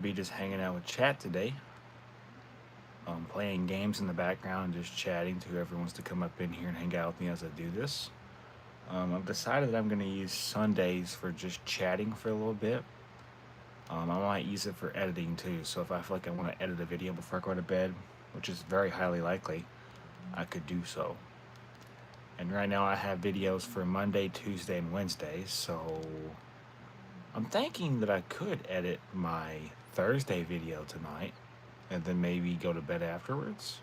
Be just hanging out with chat today, playing games in the background, and just chatting to whoever wants to come up in here and hang out with me as I do this. I've decided that I'm going to use Sundays for just chatting for a little bit. I might use it for editing too, so if I feel like I want to edit a video before I go to bed, which is very highly likely, I could do so. And right now I have videos for Monday, Tuesday, and Wednesday, so I'm thinking that I could edit my Thursday video tonight and then maybe go to bed afterwards.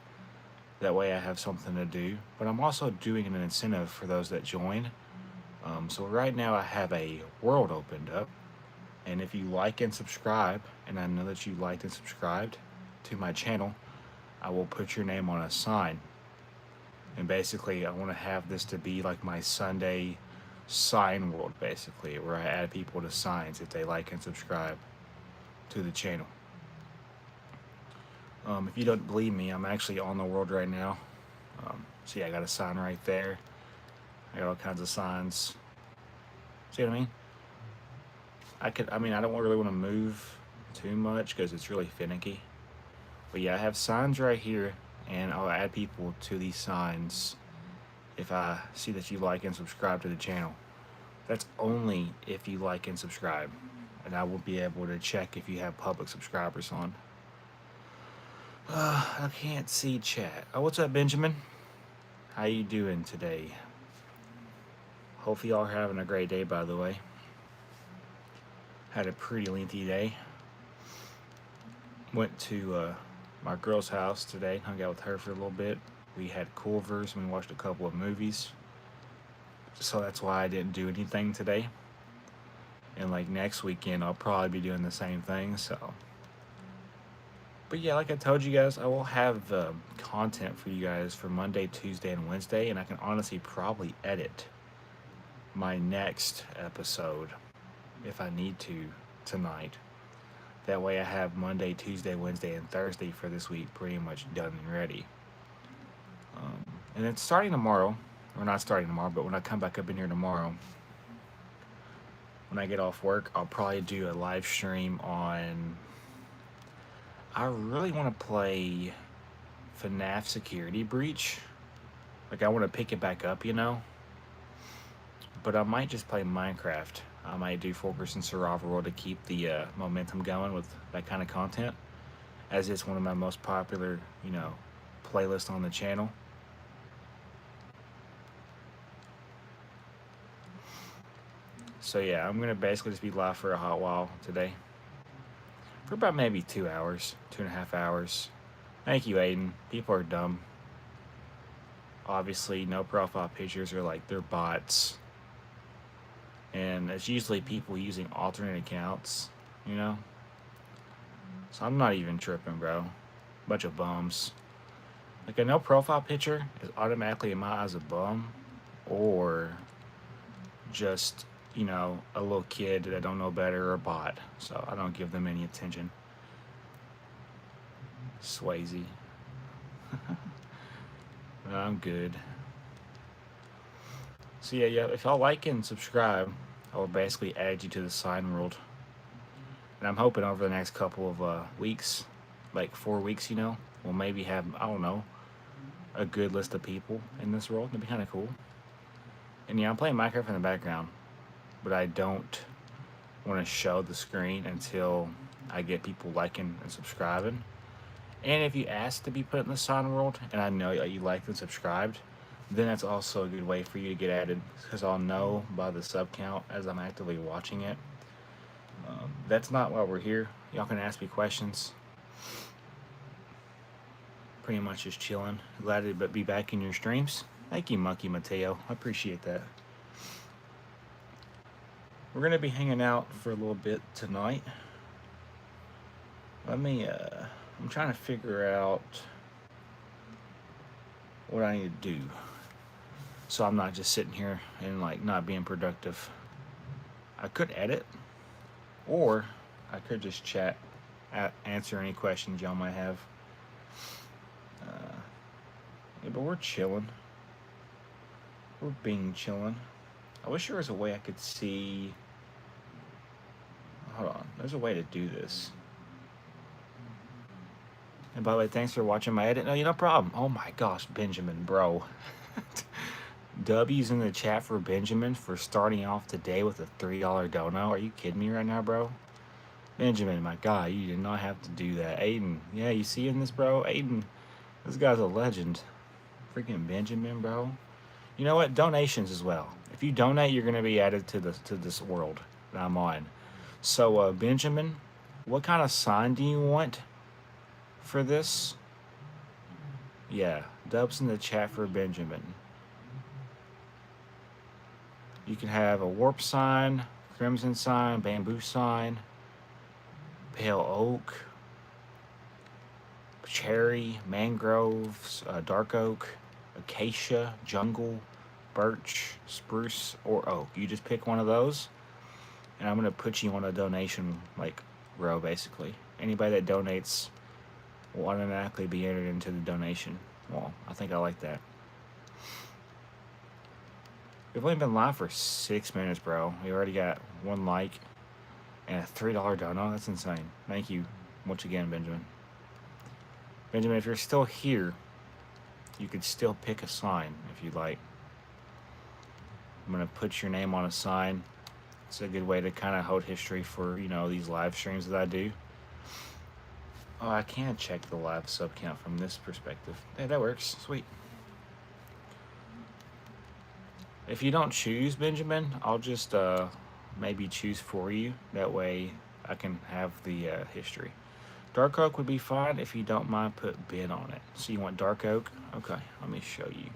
That way I have something to do. But I'm also doing an incentive for those that join. So right now I have a world opened up. And if you like and subscribe, and I know that you liked and subscribed to my channel, I will put your name on a sign. And basically I want to have this to be like my Sunday sign world, basically, where I add people to signs if they like and subscribe to the channel. If you don't believe me, I'm actually on the world right now. See, I got a sign right there. I got all kinds of signs. See what I mean? I don't really want to move too much because it's really finicky. But yeah, I have signs right here, and I'll add people to these signs if I see that you like and subscribe to the channel. That's only if you like and subscribe, and I will be able to check if you have public subscribers on. I can't see chat. Oh, what's up, Benjamin? How you doing today? Hopefully y'all are having a great day, by the way. Had a pretty lengthy day. Went to my girl's house today, hung out with her for a little bit. We had Culver's and we watched a couple of movies. So that's why I didn't do anything today. And like next weekend, I'll probably be doing the same thing, so. But yeah, like I told you guys, I will have content for you guys for Monday, Tuesday, and Wednesday, and I can honestly probably edit my next episode if I need to tonight. That way I have Monday, Tuesday, Wednesday, and Thursday for this week pretty much done and ready. And then starting tomorrow, or not starting tomorrow, but when I come back up in here tomorrow, when I get off work, I'll probably do a live stream on. I really want to play FNAF Security Breach. Like, I want to pick it back up, you know? But I might just play Minecraft. I might do Fortress and Survival to keep the momentum going with that kind of content, as it's one of my most popular, playlists on the channel. So yeah, I'm gonna basically just be live for a hot while today, for about maybe 2 hours, 2.5 hours. Thank you, Aiden. People are dumb. Obviously, no profile pictures are like they're bots, and it's usually people using alternate accounts, you know. So I'm not even tripping, bro. Bunch of bums. Like a no profile picture is automatically in my eyes a bum, or just a little kid that I don't know better or a bot. So I don't give them any attention. Swayze. I'm good. So yeah, if y'all like and subscribe, I will basically add you to the sign world. And I'm hoping over the next couple of weeks, like 4 weeks, we'll maybe have, I don't know, a good list of people in this world. It'd be kind of cool. And yeah, I'm playing Minecraft in the background, but I don't want to show the screen until I get people liking and subscribing. And if you ask to be put in the sign world, and I know you liked and subscribed, then that's also a good way for you to get added, because I'll know by the sub count as I'm actively watching it. That's not why we're here. Y'all can ask me questions. Pretty much just chilling. Glad to be back in your streams. Thank you, Monkey Mateo. I appreciate that. We're going to be hanging out for a little bit tonight. I'm trying to figure out what I need to do, so I'm not just sitting here and like not being productive. I could edit, or I could just chat, answer any questions y'all might have. Yeah, but we're chilling. We're being chilling. I wish there was a way I could see. Hold on. There's a way to do this. And by the way, thanks for watching my edit. No, no problem. Oh my gosh, Benjamin, bro. W's in the chat for Benjamin for starting off the day with a $3 dono. Are you kidding me right now, bro? Benjamin, my God, you did not have to do that. Aiden, yeah, you seeing this, bro? Aiden, this guy's a legend. Freaking Benjamin, bro. You know what? Donations as well. If you donate, you're gonna be added to this world that I'm on. So, Benjamin, what kind of sign do you want for this? Yeah, dubs in the chat for Benjamin. You can have a warp sign, crimson sign, bamboo sign, pale oak, cherry, mangroves, dark oak, acacia, jungle, birch, spruce, or oak. You just pick one of those, and I'm gonna put you on a donation like row basically. Anybody that donates will automatically be entered into the donation. Well, I think I like that. We've only been live for 6 minutes, bro. We already got 1 like and a $3 dono. That's insane. Thank you once again, Benjamin. Benjamin, if you're still here, you could still pick a sign if you'd like. I'm gonna put your name on a sign. It's a good way to kind of hold history for, you know, these live streams that I do. Oh, I can check the live sub count from this perspective. Hey, that works. Sweet. If you don't choose Benjamin, I'll just maybe choose for you. That way I can have the history. Dark oak would be fine if you don't mind put Ben on it. So you want dark oak? Okay, let me show you.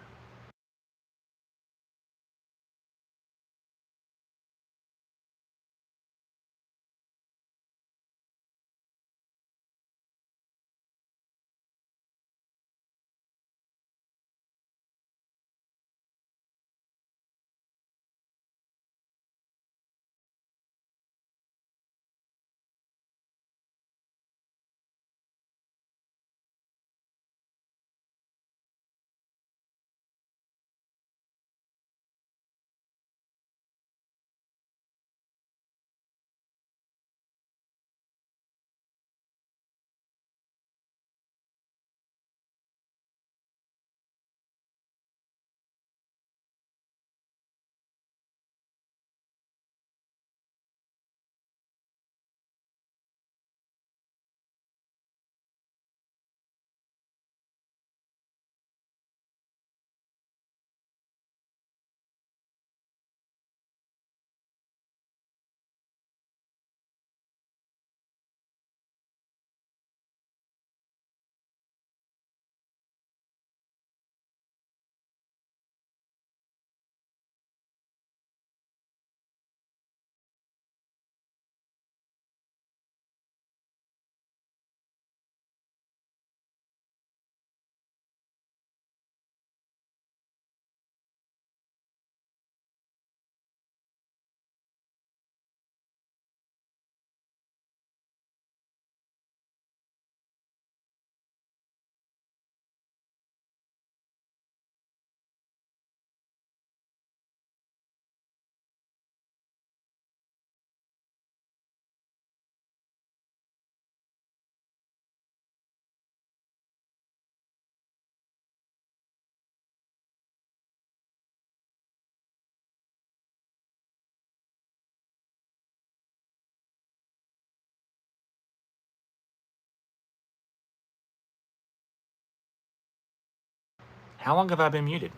How long have I been muted?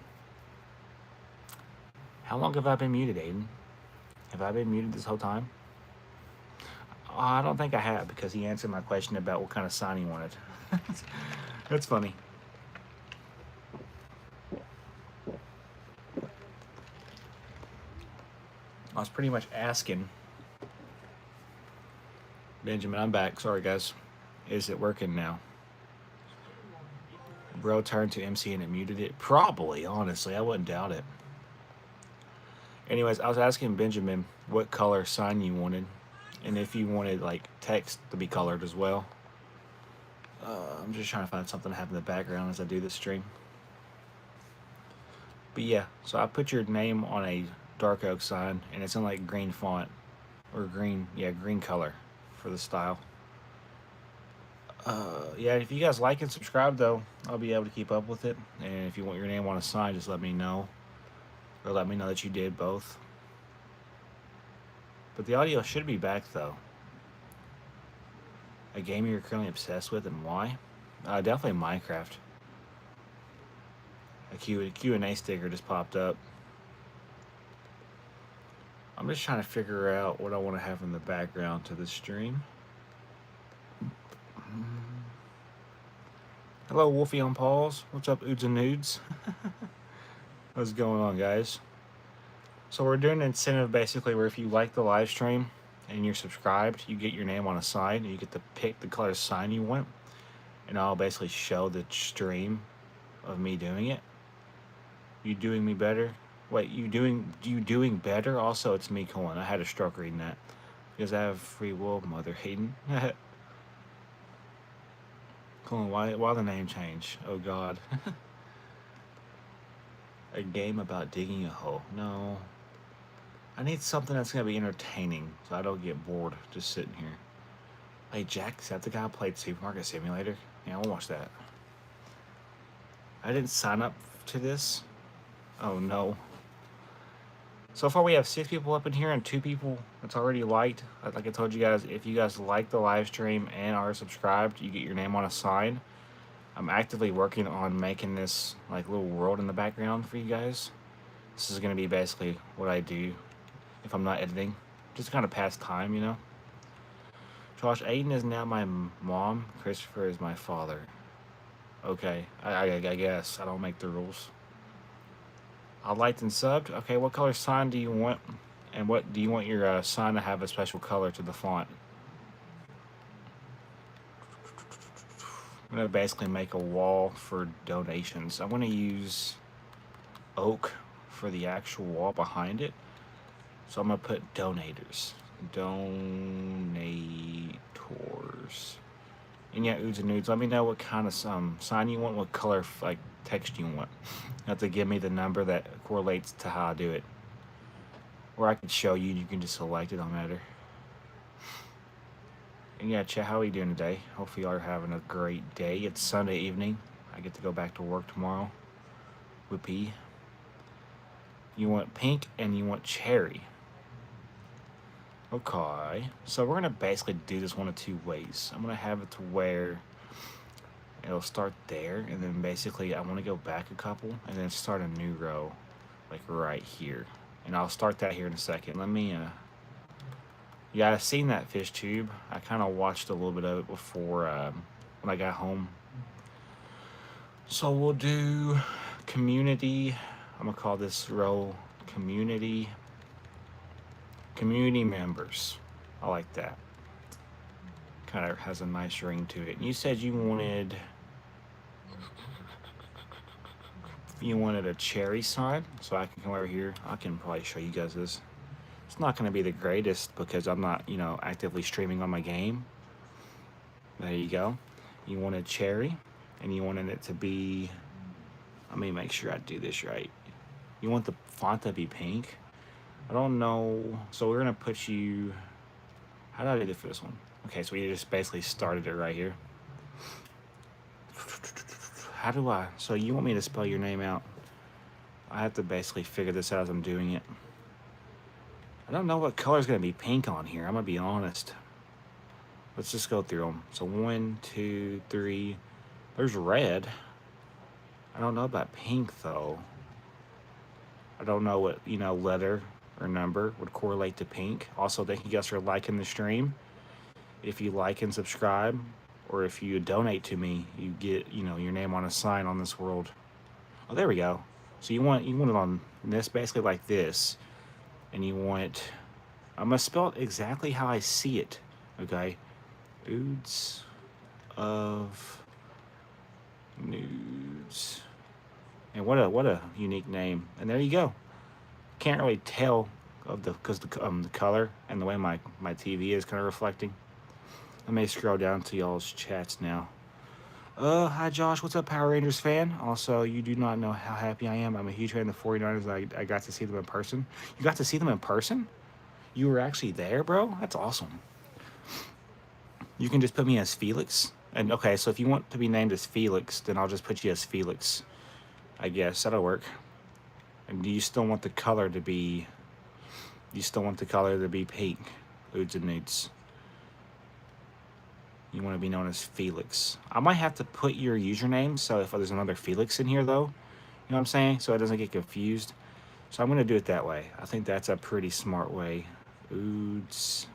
How long have I been muted, Aiden? Have I been muted this whole time? I don't think I have because he answered my question about what kind of sign he wanted. That's funny. I was pretty much asking Benjamin. I'm back. Sorry, guys. Is it working now? Bro turned to MC and it muted it. Probably, honestly, I wouldn't doubt it. Anyways, I was asking Benjamin what color sign you wanted, and if you wanted like text to be colored as well. I'm just trying to find something to have in the background as I do this stream. But yeah, so I put your name on a dark oak sign, and it's in like green font, or green, yeah, green color for the style. Yeah, if you guys like and subscribe, though, I'll be able to keep up with it. And if you want your name on a sign, just let me know. Or let me know that you did both. But the audio should be back, though. A game you're currently obsessed with and why? Definitely Minecraft. A Q&A sticker just popped up. I'm just trying to figure out what I want to have in the background to the stream. Hello, Wolfie on Paws. What's up, Oods and Nudes? What's going on, guys? So we're doing an incentive basically where if you like the live stream and you're subscribed, you get your name on a sign and you get to pick the color sign you want. And I'll basically show the stream of me doing it. You doing me better? Wait, you doing better? Also, it's me, Colin. I had a stroke reading that. Because I have free will, Mother Hayden. Colin, why the name change? Oh, God. A game about digging a hole. No. I need something that's going to be entertaining so I don't get bored just sitting here. Hey, Jack, is that the guy who played Supermarket Simulator? Yeah, I'll watch that. I didn't sign up to this. Oh, no. So far, we have 6 people up in here and 2 people that's already liked. Like I told you guys, if you guys like the live stream and are subscribed, you get your name on a sign. I'm actively working on making this like little world in the background for you guys. This is going to be basically what I do if I'm not editing. Just kind of pass time, you know? Josh, Aiden is now my mom. Christopher is my father. Okay, I guess. I don't make the rules. I liked and subbed. Okay, what color sign do you want? And what do you want your sign to have a special color to the font? I'm going to basically make a wall for donations. I'm going to use oak for the actual wall behind it. So I'm going to put donators. Donators. And yeah, Oods and Nudes, let me know what kind of sign you want, what color like text you want. You have to give me the number that correlates to how I do it. Or I could show you, you can just select it, don't matter. And yeah, chat, how are you doing today? Hopefully y'all are having a great day. It's Sunday evening. I get to go back to work tomorrow. Whoopee. You want pink and you want cherry. Okay, so we're gonna basically do this one of 2 ways. I'm gonna have it to where it'll start there, and then basically I want to go back a couple and then start a new row like right here, and I'll start that here in a second. Let me yeah, I've seen that fish tube. I kind of watched a little bit of it before when I got home. So we'll do community. I'm gonna call this row community members. I like that. Kind of has a nice ring to it. And you said you wanted a cherry sign, so I can come over here. I can probably show you guys this. It's not going to be the greatest because I'm not, you know, actively streaming on my game. There you go. You wanted cherry, and you wanted it to be. Let me make sure I do this right. You want the font to be pink. I don't know. So we're gonna put you. How did I do it for this one? Okay, so we just basically started it right here. How do I? So you want me to spell your name out? I have to basically figure this out as I'm doing it. I don't know what color is gonna be pink on here. I'm gonna be honest. Let's just go through them. So 1, 2, 3. There's red. I don't know about pink though. I don't know what, you know, letter or number would correlate to pink. Also, thank you guys for liking the stream. If you like and subscribe, or if you donate to me, you get, you know, your name on a sign on this world. Oh, there we go. So you want it on this, basically like this, and you want. I'm gonna spell it exactly how I see it. Okay, Oods of Nudes. And what a unique name. And there you go. Can't really tell of because the color and the way my TV is kind of reflecting. I may scroll down to y'all's chats now. Hi Josh, what's up, Power Rangers fan? Also, you do not know how happy I am. I'm a huge fan of the 49ers. I got to see them in person. You got to see them in person? You were actually there, bro? That's awesome. You can just put me as Felix. And okay, so if you want to be named as Felix, then I'll just put you as Felix. I guess that'll work. And do you still want the color to be? You still want the color to be pink? Oods and nudes. You want to be known as Felix. I might have to put your username, so if there's another Felix in here, though, you know what I'm saying? So it doesn't get confused. So I'm going to do it that way. I think that's a pretty smart way. Oods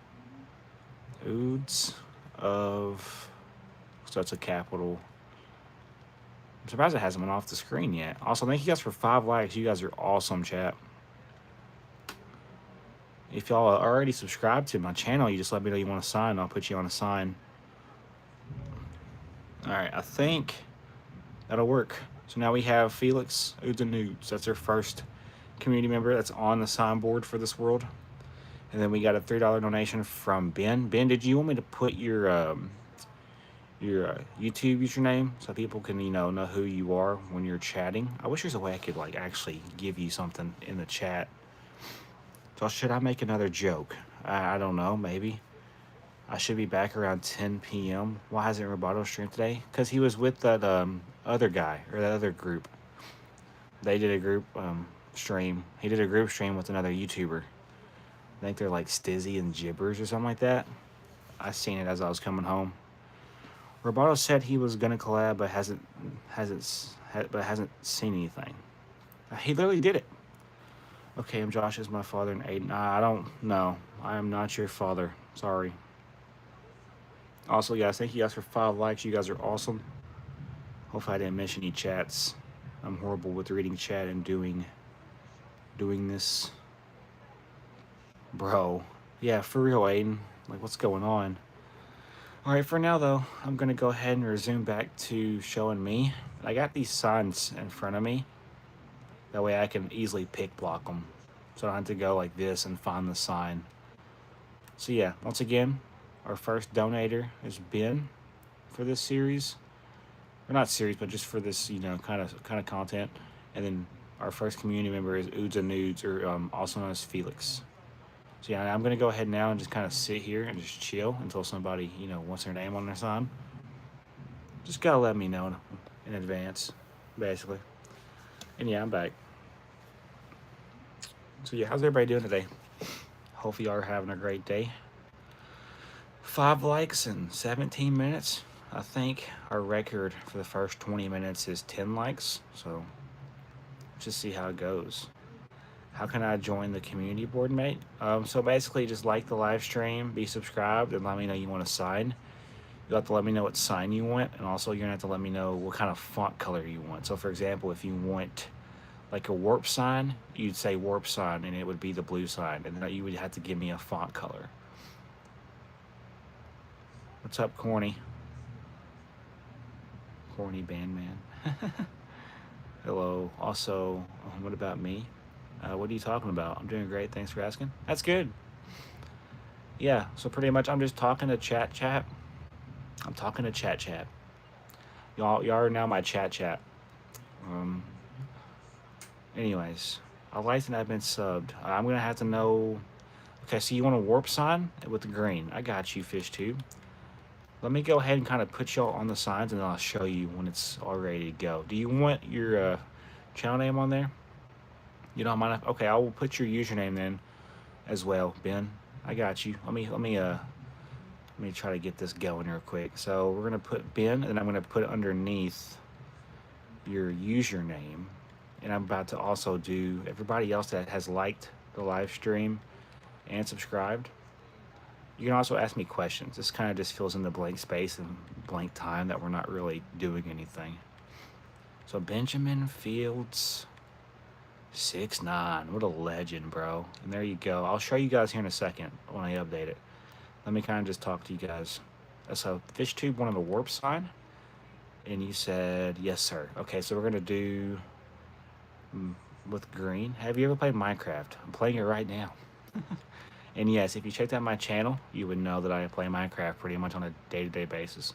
of... So it's a capital. I'm surprised it hasn't went off the screen yet. Also, thank you guys for 5 likes. You guys are awesome, chat. If y'all are already subscribed to my channel, you just let me know you want to sign. I'll put you on a sign. Alright, I think that'll work. So now we have Felix Oods and Nudes. That's our first community member that's on the signboard for this world. And then we got a $3 donation from Ben. Ben, did you want me to put your YouTube username so people can, you know who you are when you're chatting? I wish there's a way I could like actually give you something in the chat. So should I make another joke? I don't know, maybe. I should be back around 10 p.m. Why hasn't Roboto streamed today? Because he was with that other guy, or that other group. They did a group stream. He did a group stream with another YouTuber. I think they're like Stizzy and Gibbers or something like that. I seen it as I was coming home. Roboto said he was gonna collab, but hasn't seen anything. He literally did it. Okay, I'm Josh is my father and Aiden. I don't know. I am not your father. Sorry. Also, guys, thank you guys for 5 likes. You guys are awesome. Hopefully I didn't miss any chats. I'm horrible with reading chat and doing this. Bro. Yeah, for real, Aiden. Like, what's going on? Alright, for now, though, I'm going to go ahead and resume back to showing me. I got these signs in front of me. That way I can easily pick block them. So I don't have to go like this and find the sign. So yeah, once again, our first donator is Ben for this series. Or not series, but just for this, kind of content. And then our first community member is Oods and Nudes, or also known as Felix. So yeah, I'm gonna go ahead now and just kind of sit here and just chill until somebody, wants their name on their sign. Just gotta let me know in advance, basically. And yeah, I'm back. So yeah, how's everybody doing today? Hopefully y'all are having a great day. 5 likes in 17 minutes. I think our record for the first 20 minutes is 10 likes. So let's just see how it goes. How can I join the community board, mate? So basically just like the live stream, be subscribed, and let me know you want to sign. You'll have to let me know what sign you want, and also you're gonna have to let me know what kind of font color you want. So for example, if you want like a warp sign, you'd say warp sign, and it would be the blue sign, and then you would have to give me a font color. What's up, Corny? Corny Bandman. Hello. Also, what about me? What are you talking about? I'm doing great. Thanks for asking. That's good. Yeah, so pretty much I'm just talking to chat. I'm talking to chat. Y'all are now my chat. Anyways, I liked and I've been subbed. I'm gonna have to know. Okay, so you want a warp sign with the green? I got you, FishTube. Let me go ahead and kind of put y'all on the signs, and then I'll show you when it's all ready to go. Do you want your channel name on there? You don't mind? Okay, I will put your username then, as well, Ben. I got you. Let me try to get this going real quick. So we're gonna put Ben, and I'm gonna put underneath your username. And I'm about to also do everybody else that has liked the live stream and subscribed. You can also ask me questions. This kind of just fills in the blank space and blank time that we're not really doing anything. So Benjamin Fields 6'9". What a legend, bro. And there you go. I'll show you guys here in a second when I update it. Let me kind of just talk to you guys. So FishTube wanted a warp sign. And you said, yes, sir. Okay, so we're going to do with green. Have you ever played Minecraft? I'm playing it right now. And yes, if you checked out my channel, you would know that I play Minecraft pretty much on a day-to-day basis.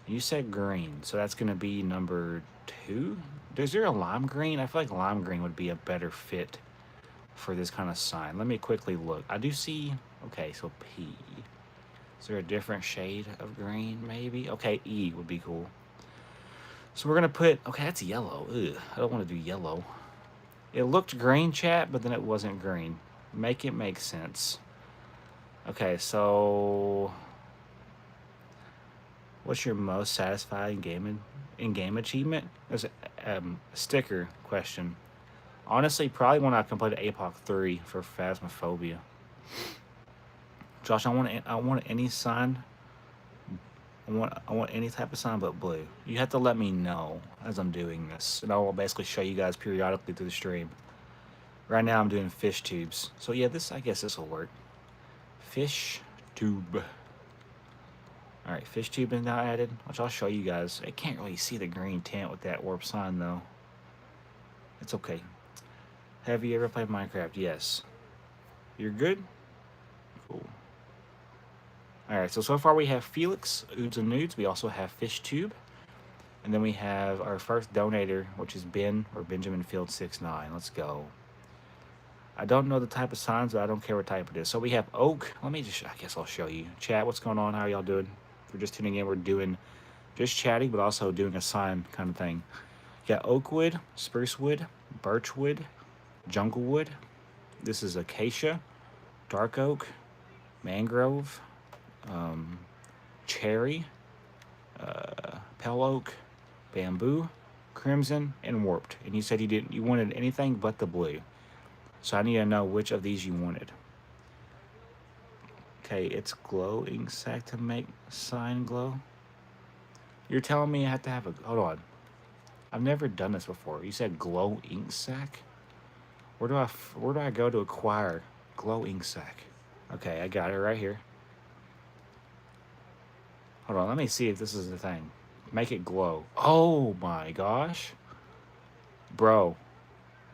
You said green, so that's going to be number 2. Is there a lime green? I feel like lime green would be a better fit for this kind of sign. Let me quickly look. I do see... Okay, so P. Is there a different shade of green, maybe? Okay, E would be cool. So we're gonna put, okay, that's yellow. Ugh, I don't want to do yellow. It looked green, chat, but then it wasn't green. Make it make sense. Okay, so what's your most satisfying in-game achievement? There's a sticker question. Honestly, probably when I completed APOC 3 for Phasmophobia. Josh, I want any sign. I want any type of sign but blue. You have to let me know as I'm doing this, and I will basically show you guys periodically through the stream. Right now, I'm doing fish tubes. So yeah, I guess this will work. Fish tube. All right, fish tube is now added, which I'll show you guys. I can't really see the green tint with that warp sign though. It's okay. Have you ever played Minecraft? Yes. You're good? Cool. Alright, so far we have Felix, Oods and Nudes. We also have FishTube. And then we have our first donator, which is Ben, or Benjamin Field 69. Let's go. I don't know the type of signs, but I don't care what type it is. So we have Oak. I guess I'll show you. Chat, what's going on? How are y'all doing? If you're just tuning in, we're doing just chatting, but also doing a sign kind of thing. You got Oakwood, Sprucewood, Birchwood, Junglewood. This is Acacia, Dark Oak, Mangrove, Cherry, Pale Oak, Bamboo, Crimson, and Warped. And you said you wanted anything but the blue. So I need to know which of these you wanted. Okay, it's glow ink sac to make sign glow. You're telling me I have to have a, hold on. I've never done this before. You said glow ink sac? Where do I go to acquire glow ink sac? Okay, I got it right here. Hold on, let me see if this is the thing. Make it glow. Oh my gosh. Bro.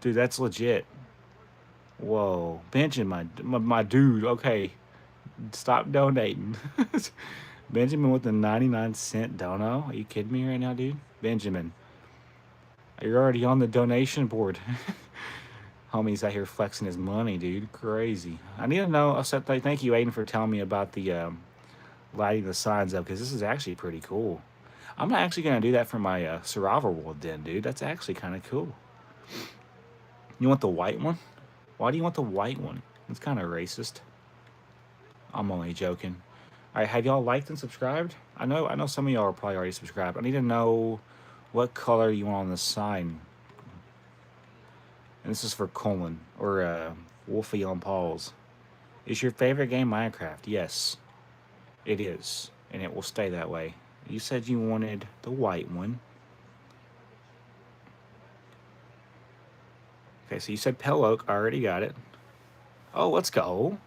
Dude, that's legit. Whoa. Benjamin, my dude. Okay. Stop donating. Benjamin with the 99-cent dono. Are you kidding me right now, dude? Benjamin. You're already on the donation board. Homie's out here flexing his money, dude. Crazy. I need to know. Thank you, Aiden, for telling me about the lighting the signs up, because this is actually pretty cool. I'm not actually going to do that for my Survivor World then, dude. That's actually kind of cool. You want the white one? Why do you want the white one? It's kind of racist. I'm only joking. All right, have y'all liked and subscribed? I know some of y'all are probably already subscribed. I need to know what color you want on the sign. And this is for Colin, or Wolfie on Paul's. Is your favorite game Minecraft? Yes, it is. And it will stay that way. You said you wanted the white one. Okay, so you said Pale Oak. I already got it. Oh, let's go.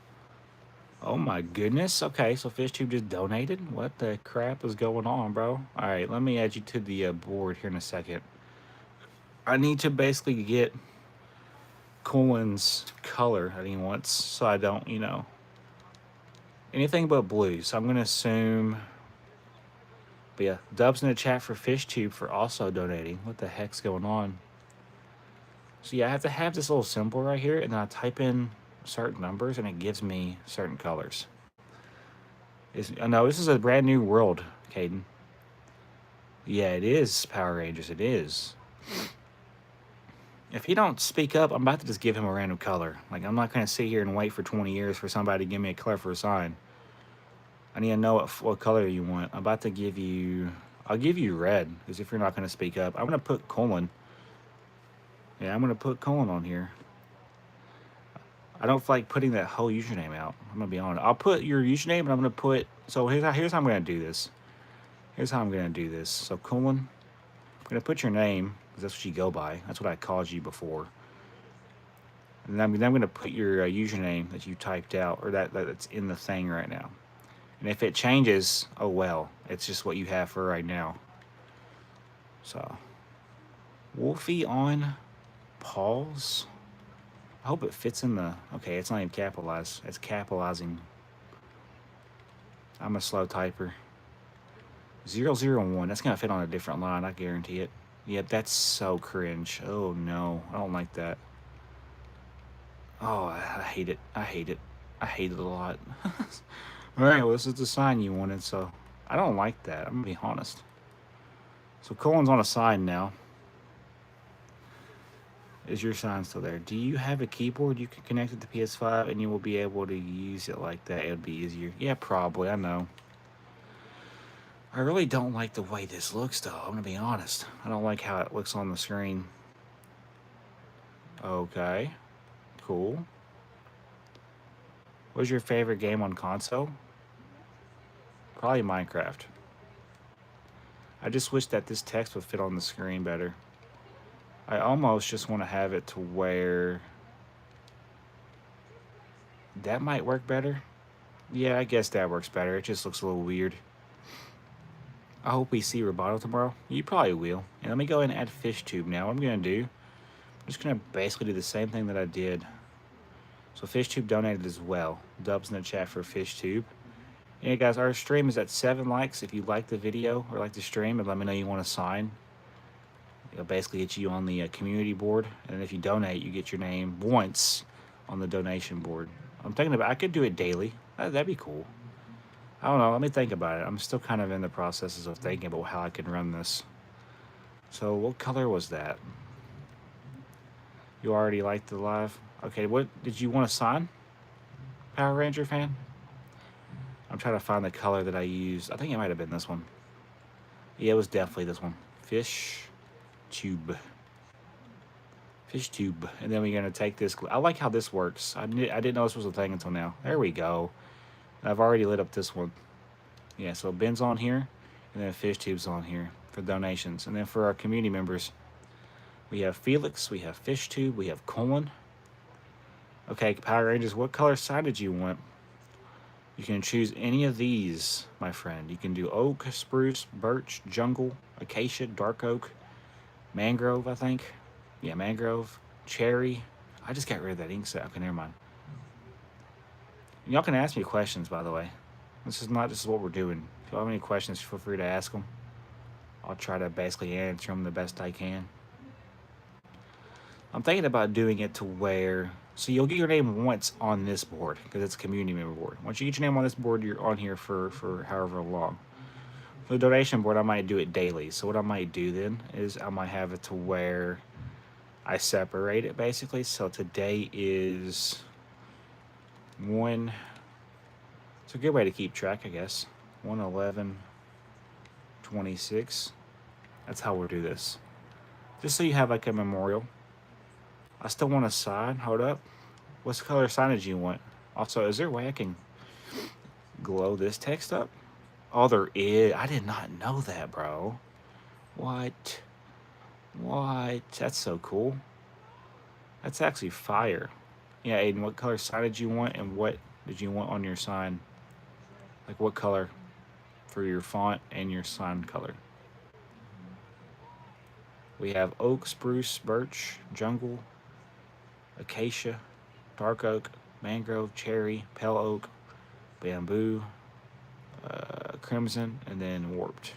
Oh my goodness. Okay, so FishTube just donated? What the crap is going on, bro? Alright, let me add you to the board here in a second. I need to basically get Colin's color that he wants, so I don't, anything but blue. So I'm going to assume... But yeah, dubs in the chat for FishTube for also donating. What the heck's going on? So yeah, I have to have this little symbol right here, and then I type in certain numbers, and it gives me certain colors. I know this is a brand new world, Caden. Yeah, it is Power Rangers. It is. If he don't speak up, I'm about to just give him a random color. Like, I'm not going to sit here and wait for 20 years for somebody to give me a color for a sign. I need to know what color you want. I'm about to give you... I'll give you red, because if you're not going to speak up, I'm going to put Colin. Yeah, I'm going to put Colin on here. I don't like putting that whole username out. I'm going to be honest. I'll put your username, and I'm going to put... So here's how I'm going to do this. Here's how I'm going to do this. So Colin, I'm going to put your name, because that's what you go by. That's what I called you before. And then I'm going to put your username that you typed out, or that's in the thing right now. And if it changes, oh well. It's just what you have for right now. So, Wolfie on Paul's. I hope it fits in the... Okay, it's not even capitalized. It's capitalizing. I'm a slow typer. 001. That's going to fit on a different line. I guarantee it. Yep, that's so cringe. Oh, no. I don't like that. Oh, I hate it. I hate it. I hate it a lot. All right, well, this is the sign you wanted, so I don't like that. I'm gonna be honest. So Colin's on a sign now. Is your sign still there? Do you have a keyboard you can connect it to PS5 and you will be able to use it like that? It would be easier. Yeah, probably. I know. I really don't like the way this looks, though. I'm gonna be honest. I don't like how it looks on the screen. Okay, cool. What's your favorite game on console? Probably Minecraft. I just wish that this text would fit on the screen better. I almost just want to have it to where that might work better. Yeah, I guess that works better. It just looks a little weird. I hope we see Roboto tomorrow. You probably will. And let me go ahead and add FishTube now. What I'm going to do, I'm just going to basically do the same thing that I did. So FishTube donated as well. Dubs in the chat for FishTube. And yeah, guys, our stream is at 7 likes. If you like the video or like the stream, and let me know you want to sign. It'll basically get you on the community board. And if you donate, you get your name once on the donation board. I'm thinking about, I could do it daily. That'd be cool. I don't know. Let me think about it. I'm still kind of in the processes of thinking about how I can run this. So what color was that? You already liked the live? Okay, what did you want to sign? Power Ranger fan? I'm trying to find the color that I used. I think it might have been this one. Yeah, it was definitely this one. Fish tube. Fish tube. And then we're going to take this. I like how this works. I didn't know this was a thing until now. There we go. I've already lit up this one. Yeah, so Ben's on here, and then FishTube's on here for donations. And then for our community members, we have Felix, we have FishTube, we have Colin. Okay, Power Rangers, what color sign did you want? You can choose any of these, my friend. You can do oak, spruce, birch, jungle, acacia, dark oak, mangrove, I think. Yeah, mangrove, cherry. I just got rid of that ink set. Okay, never mind. Y'all can ask me questions, by the way. This is what we're doing. If you have any questions, feel free to ask them. I'll try to basically answer them the best I can. I'm thinking about doing it to where, so you'll get your name once on this board, because it's a community member board. Once you get your name on this board, you're on here for however long. For the donation board, I might do it daily. So what I might do then is I might have it to where I separate it, basically. So today is one. It's a good way to keep track, I guess. 1/11/26. That's how we'll do this. Just so you have like a memorial. I still want a sign. Hold up. What color signage you want? Also, is there a way I can glow this text up? Oh, there is. I did not know that, bro. What? What? That's so cool. That's actually fire. Yeah, Aiden, what color signage you want, and what did you want on your sign? Like what color for your font and your sign color? We have oak, spruce, birch, jungle, acacia, dark oak, mangrove, cherry, pale oak, bamboo, crimson, and then warped.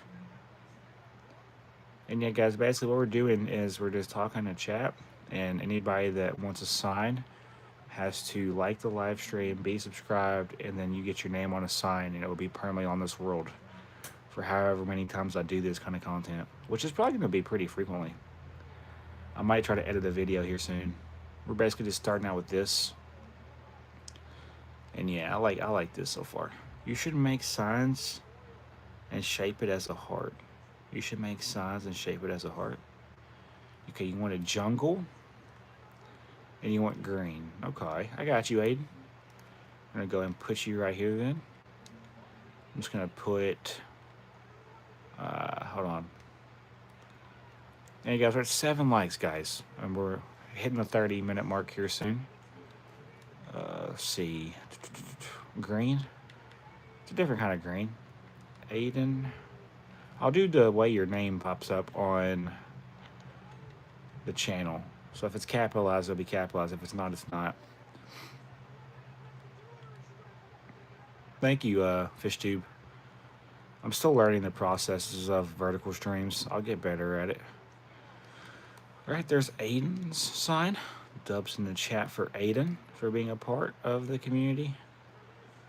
And yeah, guys, basically what we're doing is we're just talking to chat, and anybody that wants a sign has to like the live stream, be subscribed, and then you get your name on a sign, and it will be permanently on this world for however many times I do this kind of content, which is probably going to be pretty frequently. I might try to edit a video here soon. We're basically just starting out with this, and yeah, I like this so far. You should make signs and shape it as a heart. You should make signs and shape it as a heart. Okay, you want a jungle. And you want green. Okay, I got you, Aiden. I'm gonna go ahead and put you right here then. I'm just gonna put, hold on. And you guys, we're at 7 likes, guys. And we're hitting the 30-minute mark here soon. Let's see. Green. It's a different kind of green. Aiden. I'll do the way your name pops up on the channel. So if it's capitalized, it'll be capitalized. If it's not, it's not. Thank you, FishTube. I'm still learning the processes of vertical streams. I'll get better at it. All right, there's Aiden's sign. Dubs in the chat for Aiden for being a part of the community.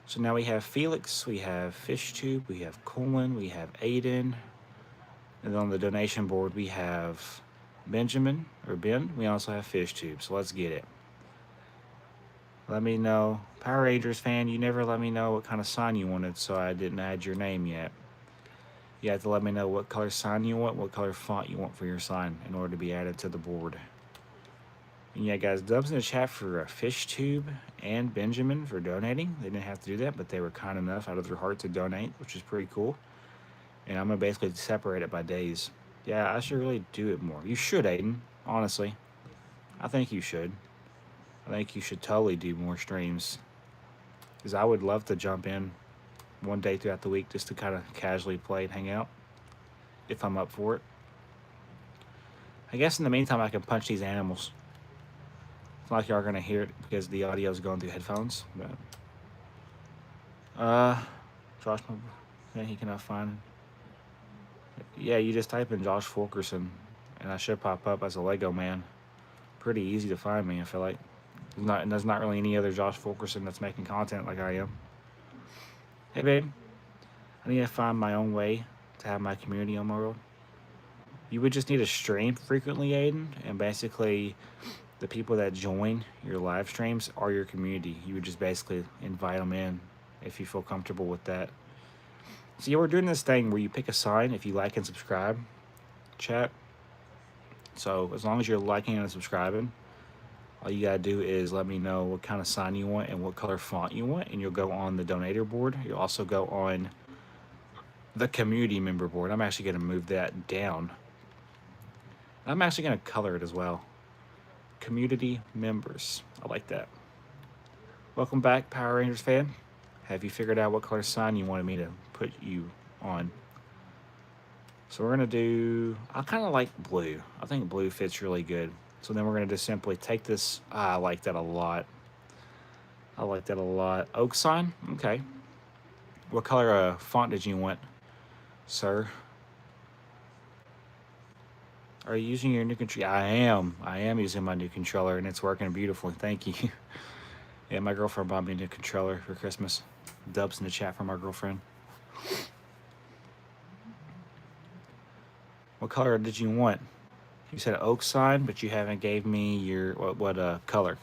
So now we have Felix, we have FishTube, we have Colin, we have Aiden, and then on the donation board we have Benjamin, or Ben. We also have FishTube, so let's get it. Let me know. Power Rangers fan, you never let me know what kind of sign you wanted, so I didn't add your name yet. You have to let me know what color sign you want, what color font you want for your sign in order to be added to the board. And yeah, guys, dubs in the chat for FishTube and Benjamin for donating. They didn't have to do that, but they were kind enough out of their heart to donate, which is pretty cool. And I'm going to basically separate it by days. Yeah, I should really do it more. You should, Aiden, honestly. I think you should. I think you should totally do more streams. Because I would love to jump in one day throughout the week just to kind of casually play and hang out. If I'm up for it. I guess in the meantime, I can punch these animals. It's not like y'all are going to hear it because the audio is going through headphones. But Josh, yeah, he cannot find. Yeah, you just type in Josh Fulkerson, and I should pop up as a Lego man. Pretty easy to find me, I feel like. There's not really any other Josh Fulkerson that's making content like I am. Hey, babe. I need to find my own way to have my community on my world. You would just need to stream frequently, Aiden, and basically the people that join your live streams are your community. You would just basically invite them in if you feel comfortable with that. So yeah, we're doing this thing where you pick a sign if you like and subscribe, chat. So as long as you're liking and subscribing, all you gotta do is let me know what kind of sign you want and what color font you want, and you'll go on the donator board. You'll also go on the community member board. I'm actually gonna move that down. I'm actually gonna color it as well. Community members. I like that. Welcome back, Power Rangers fan. Have you figured out what color sign you wanted me to put you on? So we're gonna do, I kind of like blue. I think blue fits really good. So then we're gonna just simply take this, I like that a lot. I like that a lot. Oak sign, okay. What color font did you want, sir? Are you using your new controller? I am using my new controller, and it's working beautifully. Thank you. Yeah, my girlfriend bought me a new controller for Christmas. Dubs in the chat from my girlfriend. What color did you want? You said oak sign, but you haven't gave me your what color.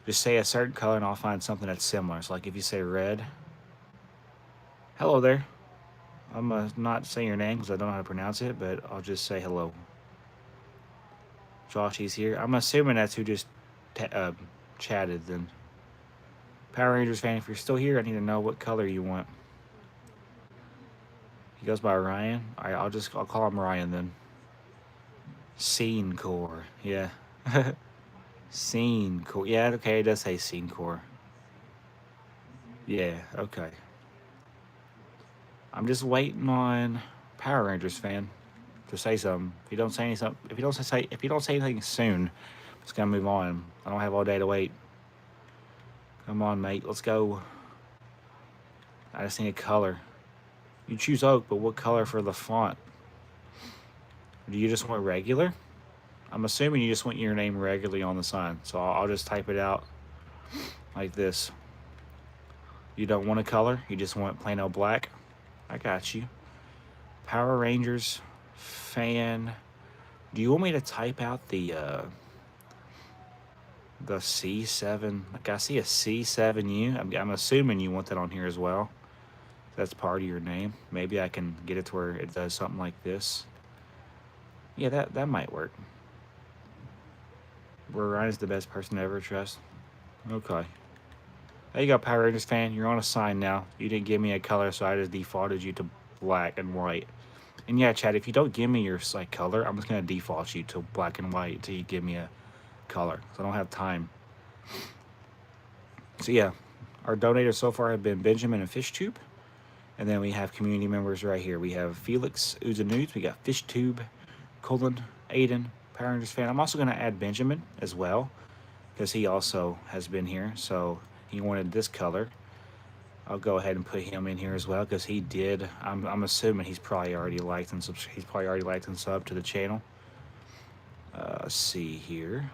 Just say a certain color, and I'll find something that's similar. So like if you say red. Hello there. I'm not saying your name because I don't know how to pronounce it, but I'll just say hello. Josh, he's here. I'm assuming that's who just chatted then. Power Rangers fan, if you're still here, I need to know what color you want. He goes by Ryan. All right, I'll call him Ryan then. Scene core, yeah. Scene core, yeah. Okay, it does say scene core. Yeah, okay. I'm just waiting on Power Rangers fan to say something. If you don't say anything, if you don't say anything soon, I'm just gonna move on. I don't have all day to wait. Come on, mate. Let's go. I just need a color. You choose oak, but what color for the font? Do you just want regular? I'm assuming you just want your name regularly on the sign. So I'll just type it out like this. You don't want a color? You just want plain old black? I got you. Power Rangers fan. Do you want me to type out the C7? Like I see a C7U. I'm assuming you want that on here as well. That's part of your name. Maybe I can get it to where it does something like this. Yeah, that might work. Where Ryan's the best person to ever trust. Okay. There you go, Power Rangers fan. You're on a sign now. You didn't give me a color, so I just defaulted you to black and white. And yeah, Chad, if you don't give me your color, I'm just gonna default you to black and white until you give me a color. So I don't have time. So yeah, our donators so far have been Benjamin and FishTube. And then we have community members right here. We have Felix Uzanudes. We got FishTube, Colin, Aiden, Power Rangers fan. I'm also going to add Benjamin as well because he also has been here. So he wanted this color. I'll go ahead and put him in here as well because he did. I'm assuming he's probably already liked and subbed to the channel. Let's see here.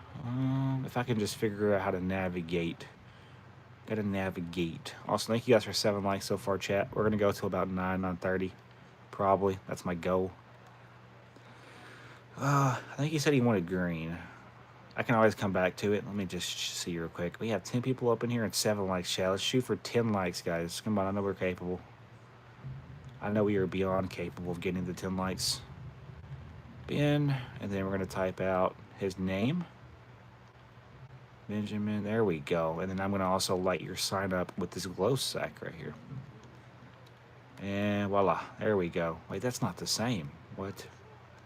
If I can just figure out how to navigate Gotta navigate. Also, thank you guys for 7 likes so far, chat. We're gonna go till about 9:30, probably. That's my goal. I think he said he wanted green. I can always come back to it. Let me just see real quick. We have 10 people up in here and 7 likes, chat. Let's shoot for 10 likes, guys. Come on, I know we're capable. I know we are beyond capable of getting the 10 likes. Ben, and then we're gonna type out his name. Benjamin, there we go. And then I'm gonna also light your sign up with this glow sack right here. And voila, there we go. Wait, that's not the same. What?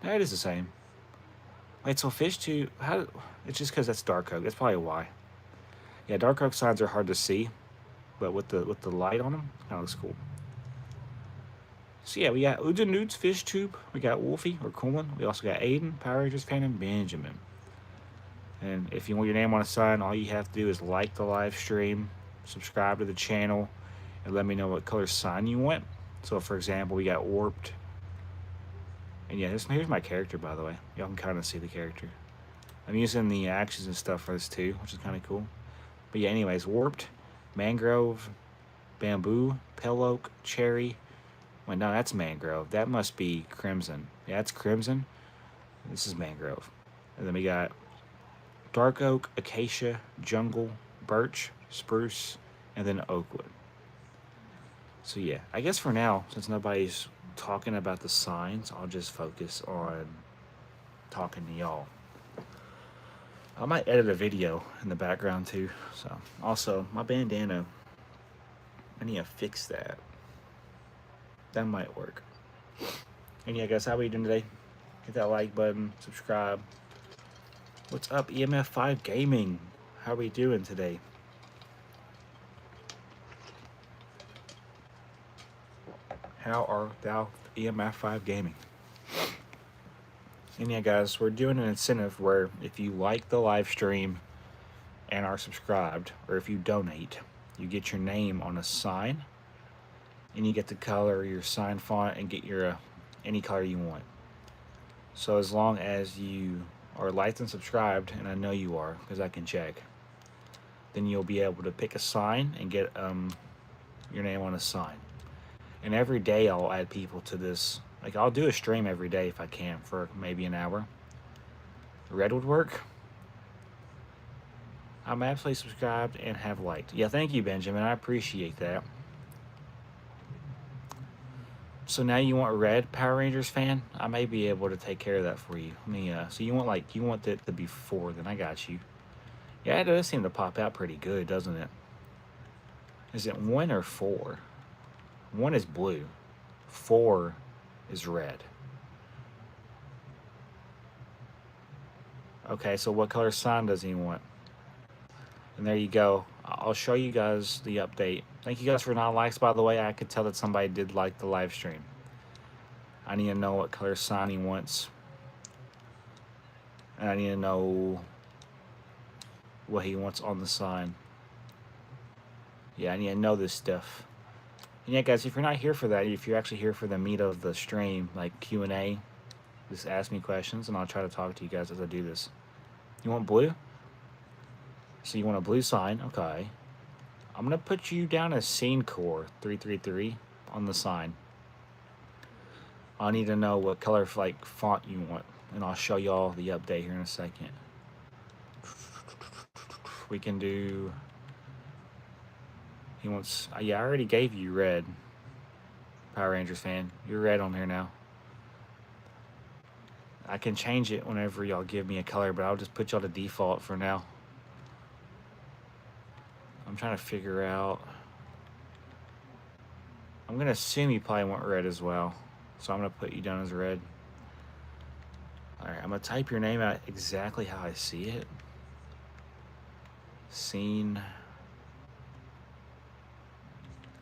No, it is the same. Wait, so fish tube, how? It's just because that's dark oak. That's probably why. Yeah, dark oak signs are hard to see, but with the light on them, kind of looks cool. So yeah, we got Uja Newt's fish tube. We got Wolfie or Coolin. We also got Aiden, Power Rangers fan, and Benjamin. And if you want your name on a sign, all you have to do is like the live stream, subscribe to the channel, and let me know what color sign you want. So for example, we got Warped. And yeah, here's my character, by the way. Y'all can kind of see the character. I'm using the actions and stuff for this too, which is kind of cool. But yeah, anyways, Warped, Mangrove, Bamboo, Pale Oak, Cherry. Wait, no, that's Mangrove. That must be Crimson. Yeah, that's Crimson. This is Mangrove. And then we got Dark Oak, Acacia, Jungle, Birch, Spruce, and then Oakwood. So yeah, I guess for now, since nobody's talking about the signs, I'll just focus on talking to y'all. I might edit a video in the background too. So also my bandana, I need to fix that. That might work. And yeah, guys, how are you doing today? Hit that like button, subscribe. What's up, EMF5 Gaming? How are we doing today? How are thou, EMF5 Gaming? And yeah, guys, we're doing an incentive where if you like the live stream and are subscribed, or if you donate, you get your name on a sign, and you get to color your sign font and get your any color you want. So as long as you are liked and subscribed, and I know you are because I can check, then you'll be able to pick a sign and get your name on a sign. And every day I'll add people to this. Like, I'll do a stream every day if I can for maybe an hour. Red would work. I'm absolutely subscribed and have liked. Yeah, thank you, Benjamin. I appreciate that. So now you want red, Power Rangers fan? I may be able to take care of that for you. Let me, so you want it to be 4, then I got you. Yeah, it does seem to pop out pretty good, doesn't it? Is it 1 or 4? 1 is blue. 4 is red. Okay, so what color sign does he want? And there you go. I'll show you guys the update. Thank you guys for 9 likes, by the way. I could tell that somebody did like the live stream. I need to know what color sign he wants. And I need to know what he wants on the sign. Yeah, I need to know this stuff. And yeah, guys, if you're not here for that, if you're actually here for the meat of the stream, like Q&A, just ask me questions, and I'll try to talk to you guys as I do this. You want blue? So you want a blue sign, okay. I'm going to put you down as Scene Core 333 on the sign. I need to know what color like font you want, and I'll show y'all the update here in a second. We can do... He wants... Yeah, I already gave you red. Power Rangers fan. You're red on here now. I can change it whenever y'all give me a color, but I'll just put y'all to default for now. I'm trying to figure out... I'm going to assume you probably want red as well. So I'm going to put you down as red. Alright, I'm going to type your name out exactly how I see it. Scene...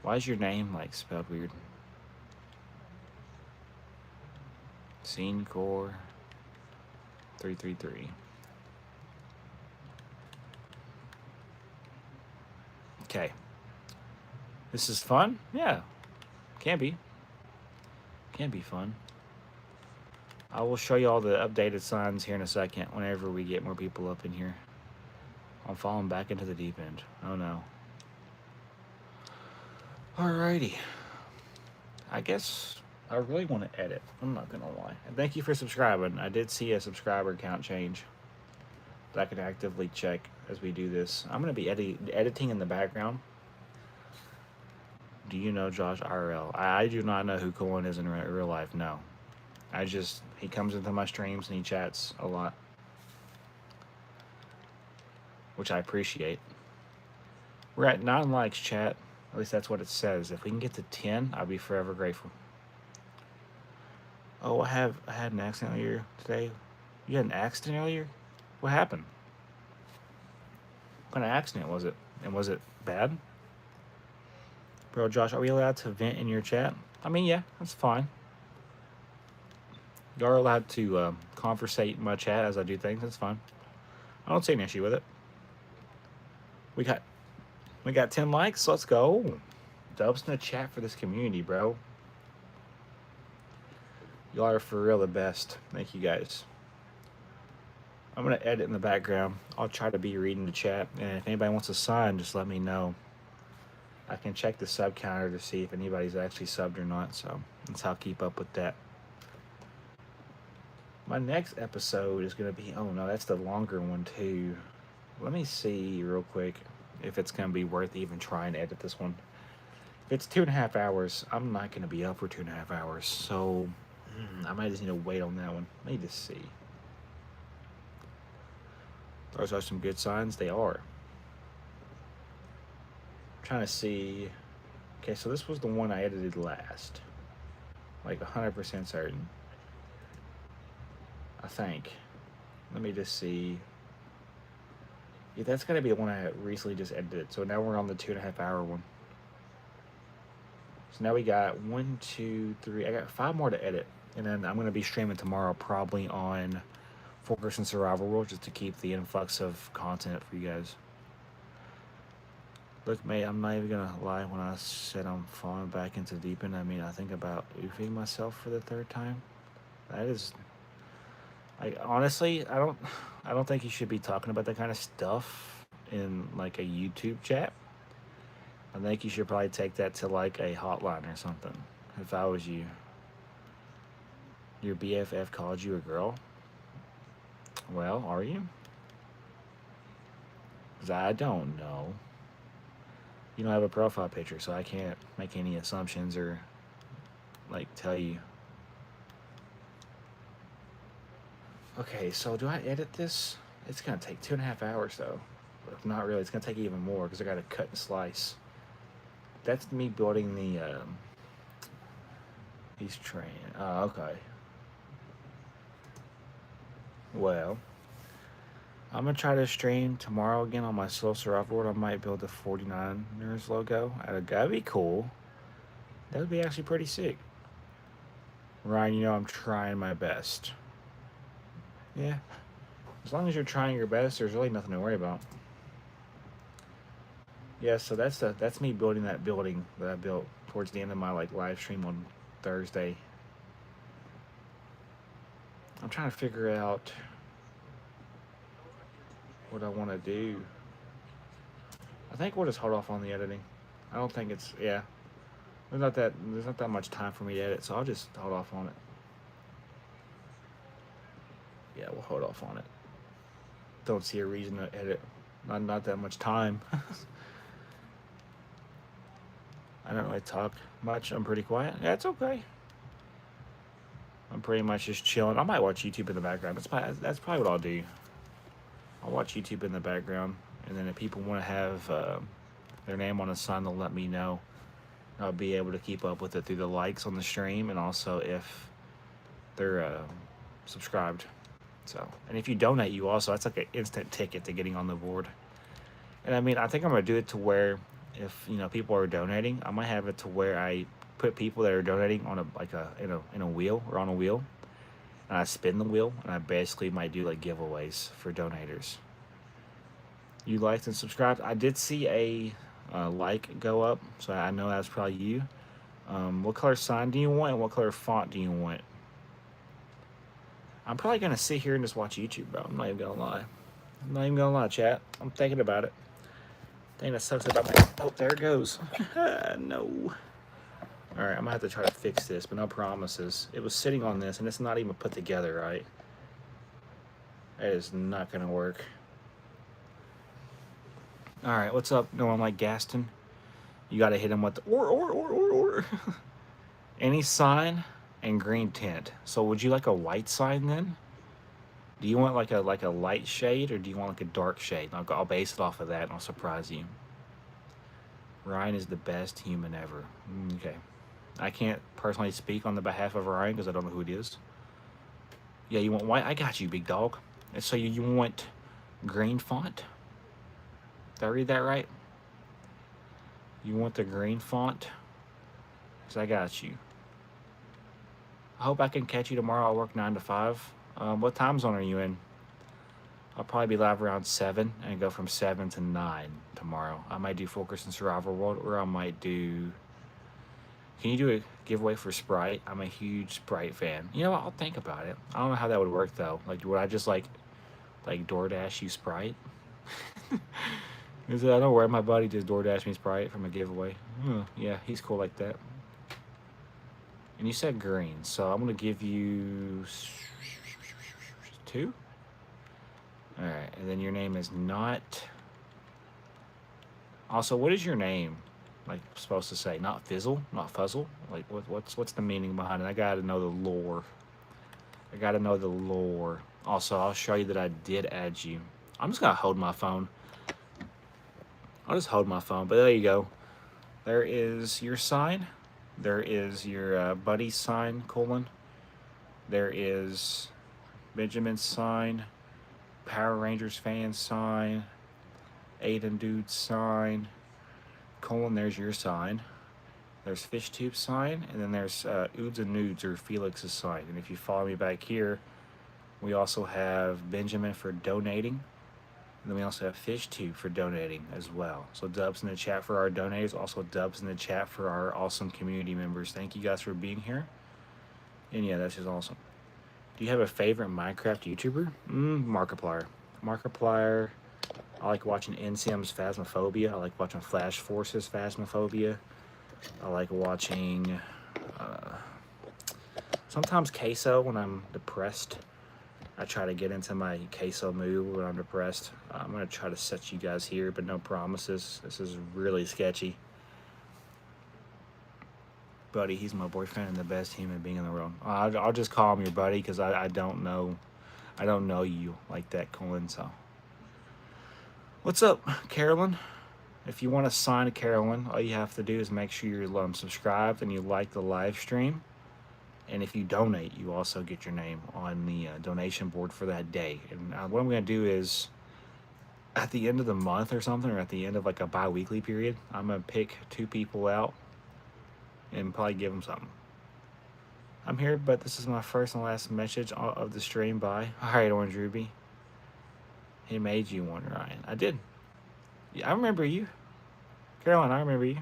Why is your name, like, spelled weird? Scene Core 333. Okay. This is fun? Yeah. Can be. Can be fun. I will show you all the updated signs here in a second whenever we get more people up in here. I'm falling back into the deep end. Oh no. Alrighty. I guess I really want to edit. I'm not gonna lie. And thank you for subscribing. I did see a subscriber count change that I can actively check as we do this. I'm gonna be editing in the background. Do you know Josh IRL? I do not know who Colin is in real life. No, he comes into my streams and he chats a lot, which I appreciate. We're at 9 likes, chat. At least that's what it says. If we can get to 10, I'll be forever grateful. Oh, I had an accident earlier today. You had an accident earlier? What happened? What kind of accident was it? And was it bad? Bro, Josh, are we allowed to vent in your chat? I mean, yeah, that's fine. You're allowed to conversate in my chat as I do things. That's fine. I don't see an issue with it. We got 10 likes. Let's go. Dubs in the chat for this community, bro. Y'all are for real the best. Thank you guys. I'm gonna edit in the background. I'll try to be reading the chat, and if anybody wants to sign, just let me know. I can check the sub counter to see if anybody's actually subbed or not, so that's how I'll keep up with that. My next episode is gonna be, oh no, that's the longer one too. Let me see real quick if it's gonna be worth even trying to edit this one. If it's 2.5 hours, I'm not gonna be up for 2.5 hours, so I might just need to wait on that one. Let me just see. Those are some good signs. They are. I'm trying to see. Okay, so this was the one I edited last. Like 100% certain. I think. Let me just see. Yeah, that's gonna be the one I recently just edited. So now we're on the 2.5 hour one. So now we got 1, 2, 3. I got 5 more to edit. And then I'm gonna be streaming tomorrow probably on Fortress and Survival World just to keep the influx of content for you guys. Look, mate, I'm not even gonna lie when I said I'm falling back into deep end. I mean, I think about oofing myself for the 3rd time. That is, like, honestly, I don't think you should be talking about that kind of stuff in like a YouTube chat. I think you should probably take that to like a hotline or something. If I was you. Your BFF called you a girl? Well, are you? Because I don't know. You don't have a profile picture, so I can't make any assumptions or, like, tell you. Okay, so do I edit this? It's going to take 2.5 hours, though. But if not really, it's going to take even more because I got to cut and slice. That's me building the, he's trained. Oh, okay. Well, I'm gonna try to stream tomorrow again on my Slow Survival World. I might build the 49ers logo. That'd be cool. That would be actually pretty sick. Ryan, you know I'm trying my best. Yeah. As long as you're trying your best, there's really nothing to worry about. Yeah, so that's me building that building that I built towards the end of my live stream on Thursday. I'm trying to figure out what I want to do. I think we'll just hold off on the editing. I don't think it's, yeah. There's not that much time for me to edit, so I'll just hold off on it. Yeah, we'll hold off on it. Don't see a reason to edit. Not that much time. I don't really talk much. I'm pretty quiet. Yeah, it's okay. I'm pretty much just chilling. I might watch YouTube in the background. That's probably what I'll do. I'll watch YouTube in the background, and then if people want to have their name on a sign, they'll let me know. I'll be able to keep up with it through the likes on the stream, and also if they're subscribed. So, and if you donate, you also, that's like an instant ticket to getting on the board. And I mean, I think I'm gonna do it to where if people are donating, I might have it to where I put people that are donating on in a wheel or on a wheel, and I spin the wheel, and I basically might do like giveaways for donators. You liked and subscribed. I did see a like go up, so I know that's probably you. What color sign do you want, and what color font do you want? I'm probably gonna sit here and just watch YouTube, bro. I'm not even gonna lie. I'm not even gonna lie, chat. I'm thinking about it. Dang, that sucks about my... Oh, there it goes. No. Alright, I'm gonna have to try to fix this, but no promises. It was sitting on this, and it's not even put together right. That is not gonna work. Alright, what's up? No one like Gaston? You gotta hit him with the or. Any sign and green tint. So would you like a white sign then? Do you want like a light shade, or do you want like a dark shade? I'll base it off of that, and I'll surprise you. Ryan is the best human ever. Okay. I can't personally speak on the behalf of Ryan because I don't know who it is. Yeah, you want white? I got you, big dog. And so you want green font? Did I read that right? You want the green font? Because I got you. I hope I can catch you tomorrow. I work 9 to 5. What time zone are you in? I'll probably be live around 7 and go from 7 to 9 tomorrow. I might do Focus and Survival World, or I might do... Can you do a giveaway for Sprite? I'm a huge Sprite fan. You know what? I'll think about it. I don't know how that would work, though. Like, would I just, like DoorDash you Sprite? I don't know where my buddy just DoorDash me Sprite from a giveaway. Yeah, he's cool like that. And you said green, so I'm going to give you 2. Alright, and then your name is not... Also, what is your name like supposed to say? Not Fizzle? Not Fuzzle? Like, what's the meaning behind it? I gotta know the lore. I gotta know the lore. Also, I'll show you that I did add you. I'm just gonna hold my phone. I'll just hold my phone, but there you go. There is your sign. There is your buddy's sign, colon. There is Benjamin's sign. Power Rangers fan sign. Aiden Dude's sign. Colon, there's your sign. There's FishTube sign. And then there's Oods and Nudes, or Felix's sign. And if you follow me back here, we also have Benjamin for donating. And then we also have FishTube for donating as well. So dubs in the chat for our donators. Also dubs in the chat for our awesome community members. Thank you guys for being here. And yeah, that's just awesome. Do you have a favorite Minecraft YouTuber? Markiplier. Markiplier. I like watching NCM's Phasmophobia. I like watching Flash Force's Phasmophobia. I like watching sometimes Queso when I'm depressed. I try to get into my Queso mood when I'm depressed. I'm going to try to set you guys here, but no promises. This is really sketchy. Buddy, he's my boyfriend and the best human being in the world. I'll just call him your buddy because I don't know you like that, Colin. So, what's up, Carolyn? If you want to sign to Carolyn, all you have to do is make sure you're subscribed and you like the live stream. And if you donate, you also get your name on the donation board for that day. And what I'm going to do is, at the end of the month or something, or at the end of like a bi-weekly period, I'm going to pick 2 people out and probably give them something. I'm here, but this is my first and last message of the stream. Bye. Alright, Orange Ruby. He made you one, Ryan. I did. Yeah, I remember you. Caroline, I remember you.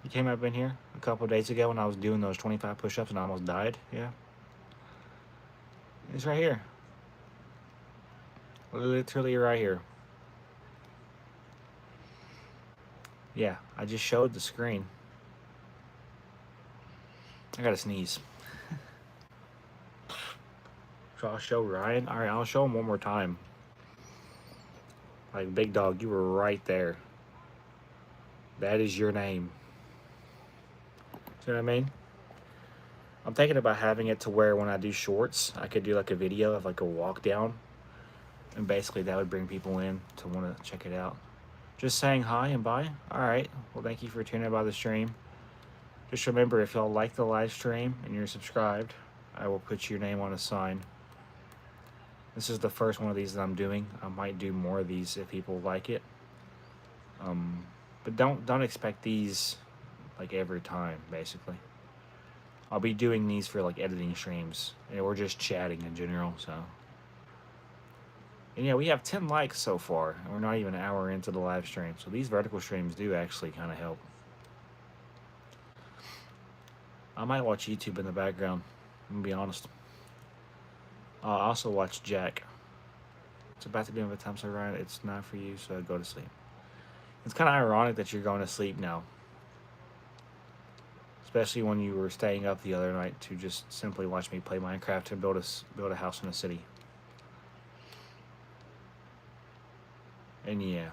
You came up in here a couple days ago when I was doing those 25 push-ups and I almost died. Yeah. It's right here. Literally right here. Yeah, I just showed the screen. I gotta sneeze. So I'll show Ryan. Alright, I'll show him one more time. Like, big dog, you were right there. That is your name. See what I mean? I'm thinking about having it to where when I do shorts, I could do like a video of like a walk down. And basically that would bring people in to want to check it out. Just saying hi and bye. Alright, well thank you for tuning in by the stream. Just remember, if y'all like the live stream and you're subscribed, I will put your name on a sign. This is the first one of these that I'm doing. I might do more of these if people like it. But don't expect these like every time, basically. I'll be doing these for like editing streams, and we're just chatting in general, so. And yeah, we have 10 likes so far, and we're not even an hour into the live stream, so these vertical streams do actually kind of help. I might watch YouTube in the background, I'm gonna be honest. I'll also watch Jack. It's about to be on the time, so Ryan, it's not for you, so go to sleep. It's kind of ironic that you're going to sleep now, especially when you were staying up the other night to just simply watch me play Minecraft and build a house in a city. And yeah,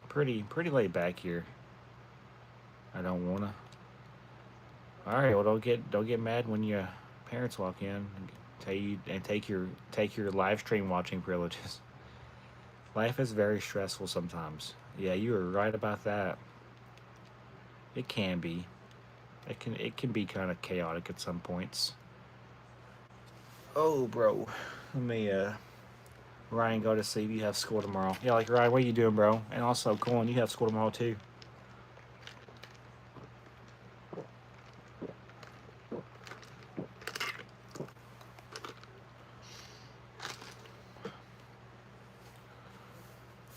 pretty laid back here. I don't wanna. All right, well don't get mad when your parents walk in and tell you and take your live stream watching privileges. Life is very stressful sometimes. Yeah, you were right about that. It can be. It can be kind of chaotic at some points. Oh, bro. Let me Ryan, go to sleep. You have school tomorrow. Yeah, like Ryan, what are you doing, bro? And also, Colin, you have school tomorrow too.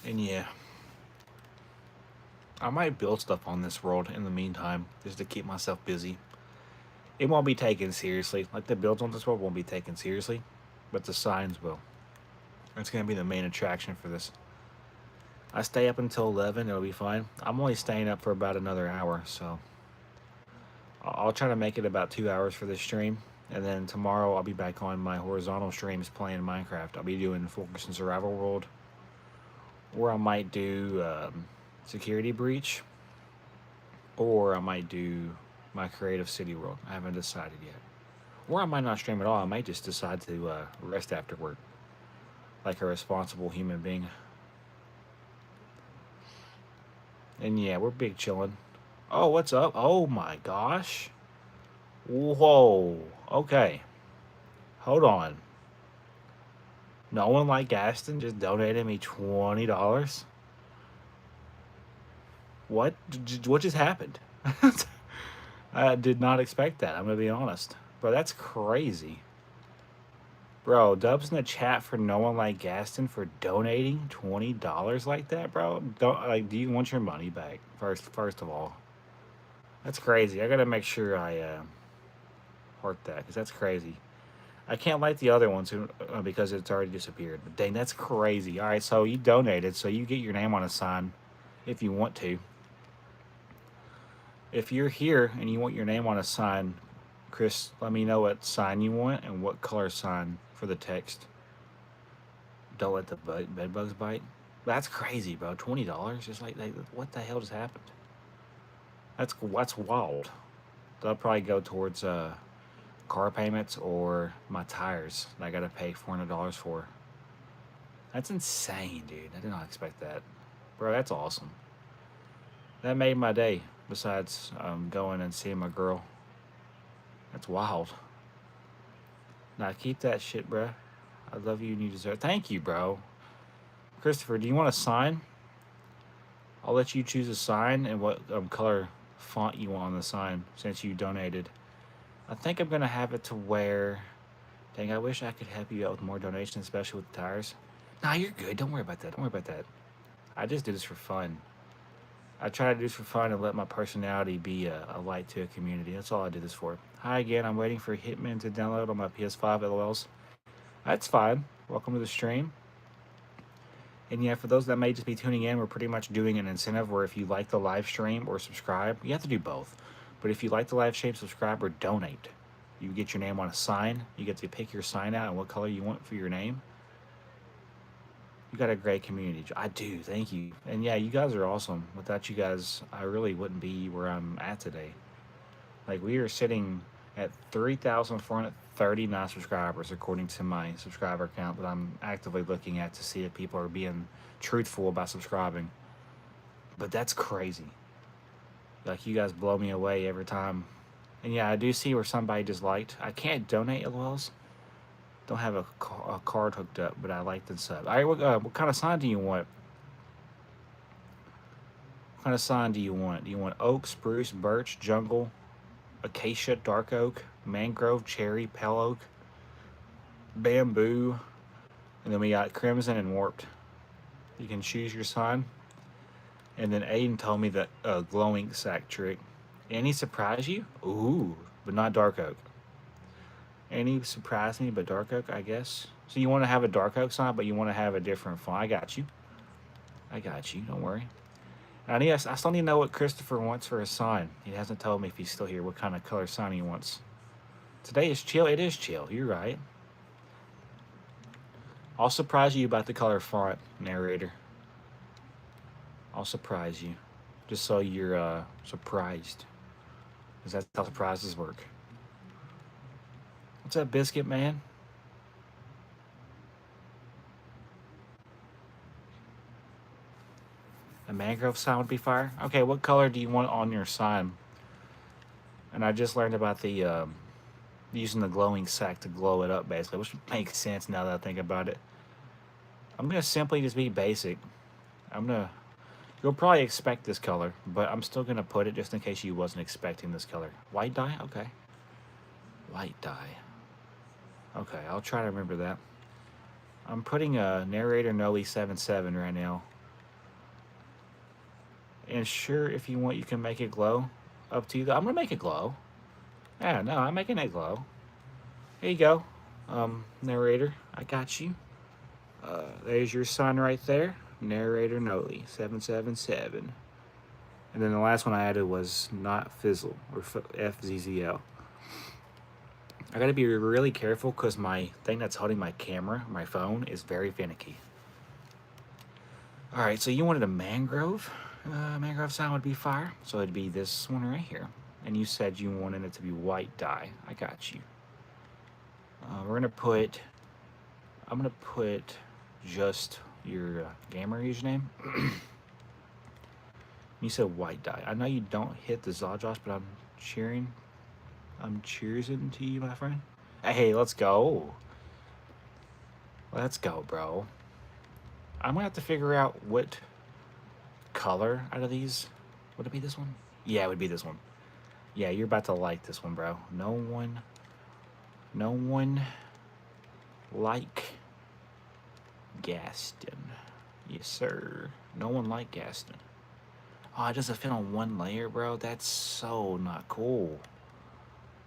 And yeah, I might build stuff on this world in the meantime, just to keep myself busy. It won't be taken seriously. Like the builds on this world won't be taken seriously, but the signs will. It's gonna be the main attraction for this. I stay up until 11. It'll be fine. I'm only staying up for about another hour, so I'll try to make it about 2 hours for this stream. And then tomorrow I'll be back on my horizontal streams playing Minecraft. I'll be doing Focus and Survival World, or I might do Security Breach, or I might do my Creative City World. I haven't decided yet. Or I might not stream at all. I might just decide to rest after work, like a responsible human being. And yeah, we're big chilling. Oh, what's up? Oh my gosh. Whoa. Okay. Hold on. No one like Gaston just donated me $20. What? What just happened? I did not expect that. I'm gonna be honest, bro. That's crazy, bro. Dubs in the chat for no one like Gaston for donating $20 like that, bro. Don't like. Do you want your money back First of all, that's crazy. I gotta make sure I heart that because that's crazy. I can't like the other ones because it's already disappeared. But dang, that's crazy. All right, so you donated, so you get your name on a sign if you want to. If you're here and you want your name on a sign, Chris, let me know what sign you want and what color sign for the text. Don't let the bed bugs bite. That's crazy, bro. $20, just like what the hell just happened? That's wild. That'll probably go towards car payments or my tires that I gotta pay $400 for. That's insane, dude. I did not expect that, bro. That's awesome. That made my day. Besides going and seeing my girl, that's wild. Now keep that shit, bro. I love you and you deserve. Thank you, bro. Christopher, do you want a sign? I'll let you choose a sign and what color font you want on the sign since you donated. I think I'm gonna have it to where. Dang, I wish I could help you out with more donations, especially with the tires. Nah, you're good. Don't worry about that. Don't worry about that. I just do this for fun. I try to do this for fun and let my personality be a light to a community. That's all I do this for. Hi again. I'm waiting for Hitman to download on my PS5 LOLs. That's fine. Welcome to the stream. And yeah, for those that may just be tuning in, we're pretty much doing an incentive where if you like the live stream or subscribe, you have to do both. But if you like the live stream, subscribe or donate, you get your name on a sign. You get to pick your sign out and what color you want for your name. You got a great community. I do. Thank you. And yeah, you guys are awesome. Without you guys, I really wouldn't be where I'm at today. Like, we are sitting at 3,439 subscribers according to my subscriber count that I'm actively looking at to see if people are being truthful about subscribing. But that's crazy. Like, you guys blow me away every time. And yeah, I do see where somebody disliked. I can't donate LOLs. Don't have a card hooked up, but I liked and sub. All right, what kind of sign do you want? What kind of sign do you want? Do you want oak, spruce, birch, jungle, acacia, dark oak, mangrove, cherry, pale oak, bamboo, and then we got crimson and warped. You can choose your sign. And then Aiden told me that glowing sack trick. Any surprise you? Ooh, but not dark oak. Any surprise me but dark oak, I guess. So you want to have a dark oak sign, but you want to have a different font. I got you. I got you. Don't worry. I still need to know what Christopher wants for his sign. He hasn't told me if he's still here what kind of color sign he wants. Today is chill. It is chill. You're right. I'll surprise you about the color font, narrator. I'll surprise you. Just so you're surprised. Because that's how surprises work. What's up, Biscuit Man? A mangrove sign would be fire. Okay, what color do you want on your sign? And I just learned about the using the glowing sack to glow it up, basically, which makes sense now that I think about it. I'm gonna simply just be basic. You'll probably expect this color, but I'm still gonna put it just in case you wasn't expecting this color. White dye, okay. White dye. Okay, I'll try to remember that. I'm putting a Narrator Noli 77 right now. And sure, if you want, you can make it glow. Up to you, though. I'm gonna make it glow. Yeah, no, I'm making it glow. Here you go, narrator. I got you. There's your sign right there. Narrator Noli 777. And then the last one I added was not fizzle or FZZL. I gotta be really careful because my thing that's holding my camera, my phone, is very finicky. All right, so you wanted a mangrove. Mangrove sign would be fire, so it'd be this one right here. And you said you wanted it to be white dye. I got you. We're gonna put. I'm gonna put just your gamer username. You said white dye. I know you don't hit the Zawjosh, but I'm cheering. I'm cheersing to you, my friend. Hey, let's go. Let's go, bro. I'm gonna have to figure out what color out of these. Would it be this one? Yeah, it would be this one. Yeah, you're about to like this one, bro. No one like Gaston. Yes, sir. No one like Gaston. Oh, it doesn't fit on one layer, bro. That's so not cool.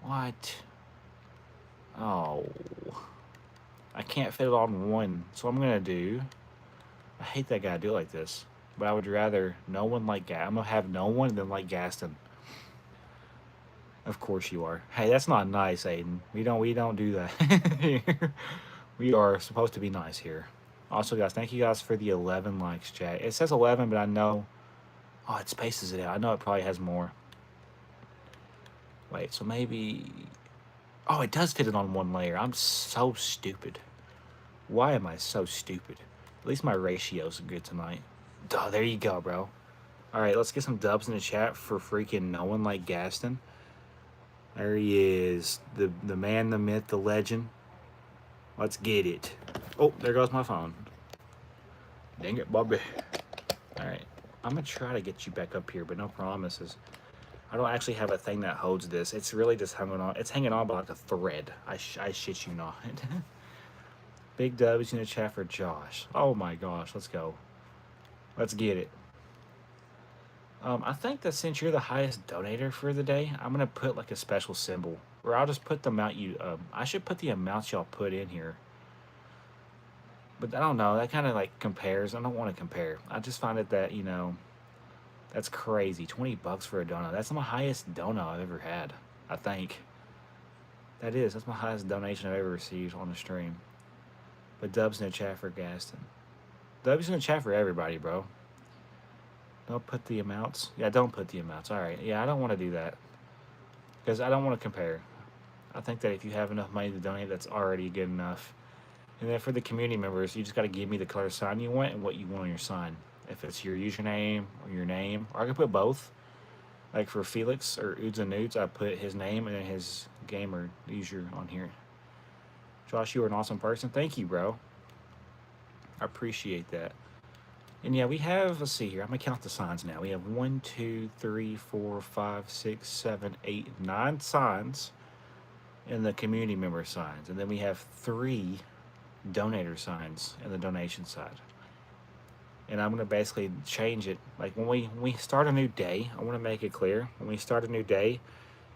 What? Oh. I can't fit it on one. So I'm gonna do. I hate that I gotta do it like this. But I would rather no one like Gaston. I'm gonna have no one than like Gaston. Of course you are. Hey, that's not nice, Aiden. We don't do that. We are supposed to be nice here. Also, guys, thank you guys for the 11 likes, chat. It says 11, but I know. Oh, it spaces it out. I know it probably has more. Wait, so maybe. Oh, it does fit it on one layer. I'm so stupid. Why am I so stupid? At least my ratios are good tonight. Duh, there you go, bro. All right, let's get some dubs in the chat for freaking no one like Gaston. There he is, the man, the myth, the legend. Let's get it. Oh, there goes my phone. Dang it, Bobby. All right, I'm gonna try to get you back up here, but no promises. I don't actually have a thing that holds this. It's really just hanging on. It's hanging on by like a thread. I shit you not. Big W's in the chat for Josh. Oh my gosh, let's go. Let's get it. I think that since you're the highest donator for the day, I'm gonna put like a special symbol, or I'll just put the amount you. I should put the amounts y'all put in here. But I don't know. That kind of like compares. I don't want to compare. I just find it that that's crazy. $20 for a donut. That's my highest donut I've ever had. I think. That is. That's my highest donation I've ever received on the stream. But Dubs in the chat for Gaston. Dubs in the chat for everybody, bro. Don't put the amounts. Yeah, don't put the amounts. All right. Yeah, I don't want to do that because I don't want to compare. I think that if you have enough money to donate, that's already good enough. And then for the community members, you just got to give me the color sign you want and what you want on your sign. If it's your username or your name, or I can put both. Like for Felix or Oods and Nudes, I put his name and then his gamer user on here. Josh, you are an awesome person. Thank you, bro. I appreciate that. And yeah, we have, let's see here, I'm gonna count the signs now. We have 1, 2, 3, 4, 5, 6, 7, 8, 9 signs in the community member signs. And then we have 3 donator signs in the donation side. And I'm gonna basically change it. Like when we start a new day, I wanna make it clear. When we start a new day,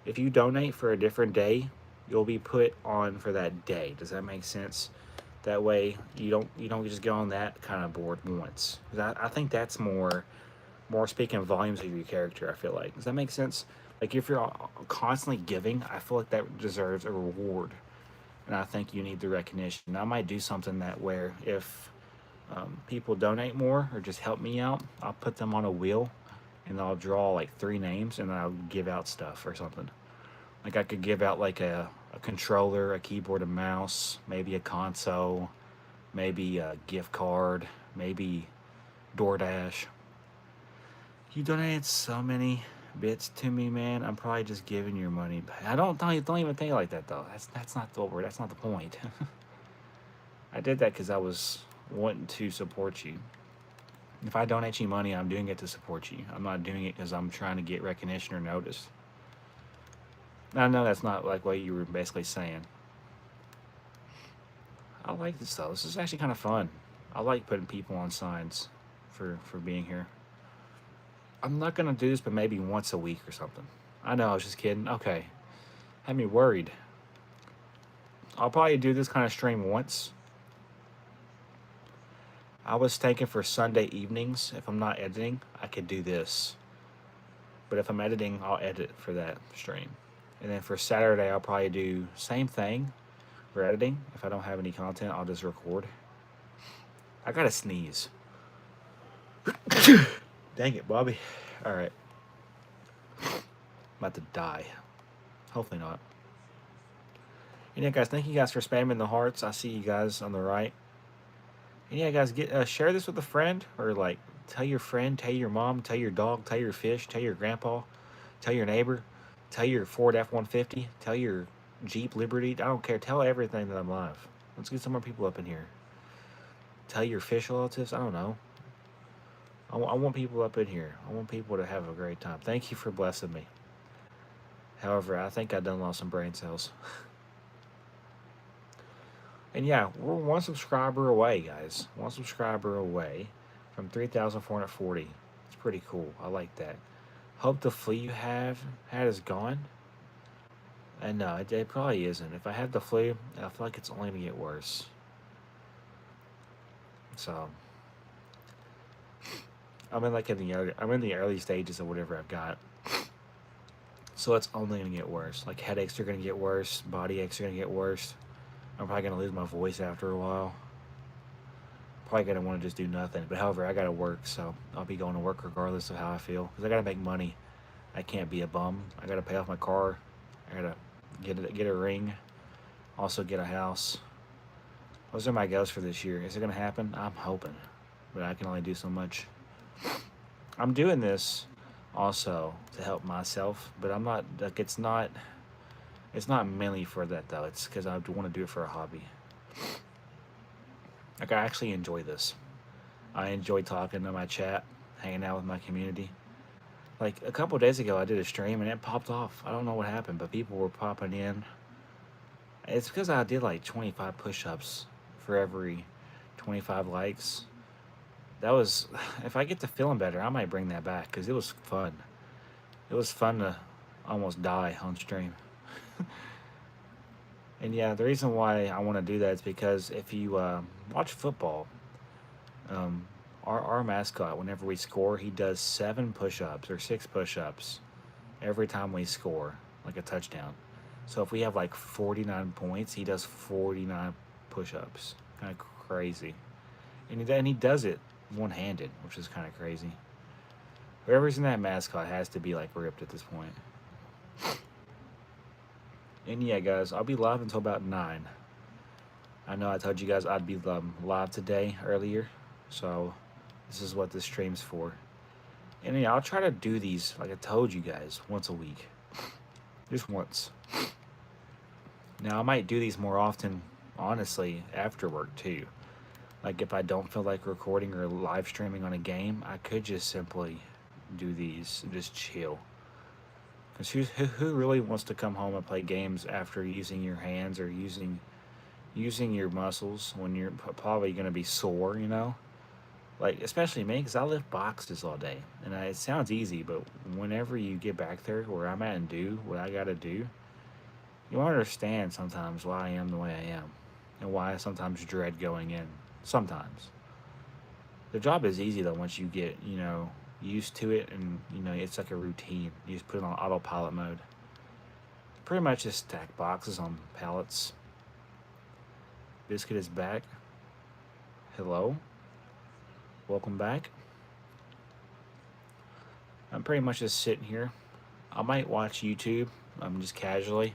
if you donate for a different day, you'll be put on for that day. Does that make sense? That way you don't just get on that kind of board once. I think that's more more speaking volumes of your character, I feel like. Does that make sense? Like, if you're constantly giving, I feel like that deserves a reward. And I think you need the recognition. I might do something that where if people donate more or just help me out, I'll put them on a wheel and I'll draw like 3 names and I'll give out stuff or something. Like I could give out like a controller, a keyboard, a mouse, maybe a console, maybe a gift card, maybe DoorDash. You donated so many bits to me, man. I'm probably just giving your money back. I don't even think like that though. That's not the word. That's not the point. I did that because I was wanting to support you. If I donate you money, I'm doing it to support you. I'm not doing it because I'm trying to get recognition or notice. I know that's not like what you were basically saying. I like this though. This is actually kind of fun. I like putting people on signs for being here. I'm not gonna do this, but maybe once a week or something. I know, I was just kidding. Okay, had me worried. I'll probably do this kind of stream once. I was thinking for Sunday evenings, if I'm not editing, I could do this. But if I'm editing, I'll edit for that stream. And then for Saturday, I'll probably do same thing for editing. If I don't have any content, I'll just record. I gotta sneeze. Dang it, Bobby. Alright. I'm about to die. Hopefully not. And yeah, guys, thank you guys for spamming the hearts. I see you guys on the right. And yeah, guys, get share this with a friend, or like tell your friend, tell your mom, tell your dog, tell your fish, tell your grandpa, tell your neighbor, tell your Ford F-150, tell your Jeep Liberty. I don't care. Tell everything that I'm live. Let's get some more people up in here. Tell your fish relatives. I don't know. I want people up in here. I want people to have a great time. Thank you for blessing me. However, I think I done lost some brain cells. And yeah, we're 1 subscriber away, guys. 1 subscriber away from 3,440. It's pretty cool. I like that. Hope the flu you had is gone. And no, it probably isn't. If I have the flu, I feel like it's only going to get worse. So, I'm in the early stages of whatever I've got. So it's only going to get worse. Like headaches are going to get worse. Body aches are going to get worse. I'm probably going to lose my voice after a while. Probably going to want to just do nothing. But however, I got to work, so I'll be going to work regardless of how I feel. Because I got to make money. I can't be a bum. I got to pay off my car. I got to get a ring. Also get a house. Those are my goals for this year. Is it going to happen? I'm hoping. But I can only do so much. I'm doing this also to help myself. But I'm not, like, it's not mainly for that, though. It's because I want to do it for a hobby. Like, I actually enjoy this. I enjoy talking to my chat, hanging out with my community. Like, a couple days ago, I did a stream, and it popped off. I don't know what happened, but people were popping in. It's because I did, like, 25 push-ups for every 25 likes. That was... If I get to feeling better, I might bring that back, because it was fun. It was fun to almost die on stream. And yeah, the reason why I want to do that is because if you watch football, our mascot, whenever we score, he does 7 push-ups or 6 push-ups every time we score, like a touchdown. So if we have like 49 points, he does 49 push-ups. Kind of crazy. And he does it one-handed, which is kind of crazy. Whoever's in that mascot has to be like ripped at this point. And yeah, guys, I'll be live until about 9. I know I told you guys I'd be live today earlier, so this is what this stream's for. And yeah, I'll try to do these, like I told you guys, once a week. Just once. Now, I might do these more often, honestly, after work, too. Like, if I don't feel like recording or live streaming on a game, I could just simply do these and just chill. Because who really wants to come home and play games after using your hands or using your muscles when you're probably going to be sore, you know? Like, especially me, because I lift boxes all day. And it sounds easy, but whenever you get back there where I'm at and do what I got to do, you won't understand sometimes why I am the way I am. And why I sometimes dread going in. Sometimes. The job is easy, though, once you get, used to it, and it's like a routine. You just put it on autopilot mode. Pretty much just stack boxes on pallets. Biscuit is back. Hello. Welcome back. I'm pretty much just sitting here. I might watch YouTube. Just casually.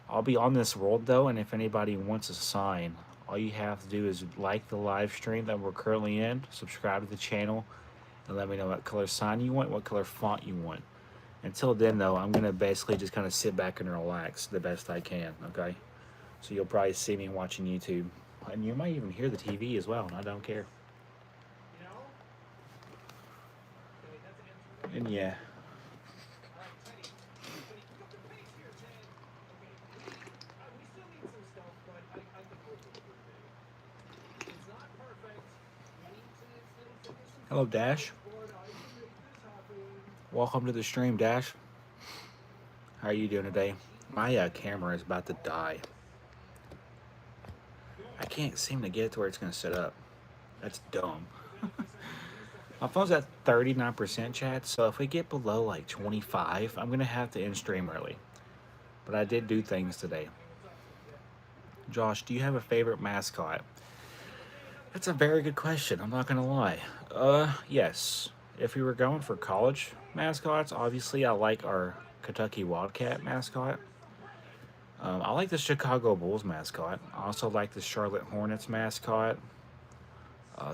I'll be on this world though, and if anybody wants a sign, all you have to do is like the live stream that we're currently in, subscribe to the channel, and let me know what color sign you want, what color font you want. Until then though, I'm gonna basically just kind of sit back and relax the best I can, okay? So you'll probably see me watching YouTube. And you might even hear the TV as well, and I don't care. And yeah. Hello, Dash. Welcome to the stream, Dash. How are you doing today? My camera is about to die. I can't seem to get it to where it's going to set up. That's dumb. My phone's at 39% chat, so if we get below like 25, I'm going to have to end stream early. But I did do things today. Josh, do you have a favorite mascot? That's a very good question, I'm not going to lie. Yes. If we were going for college mascots, obviously I like our Kentucky Wildcat mascot. I like the Chicago Bulls mascot. I also like the Charlotte Hornets mascot.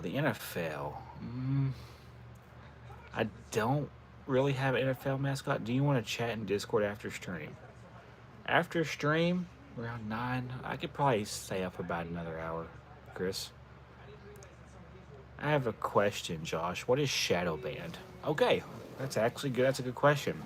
The NFL. I don't really have an NFL mascot. Do you want to chat in Discord after stream? After stream, around 9, I could probably stay up about another hour, Chris. I have a question, Josh. What is shadow banned? Okay, that's actually good. That's a good question.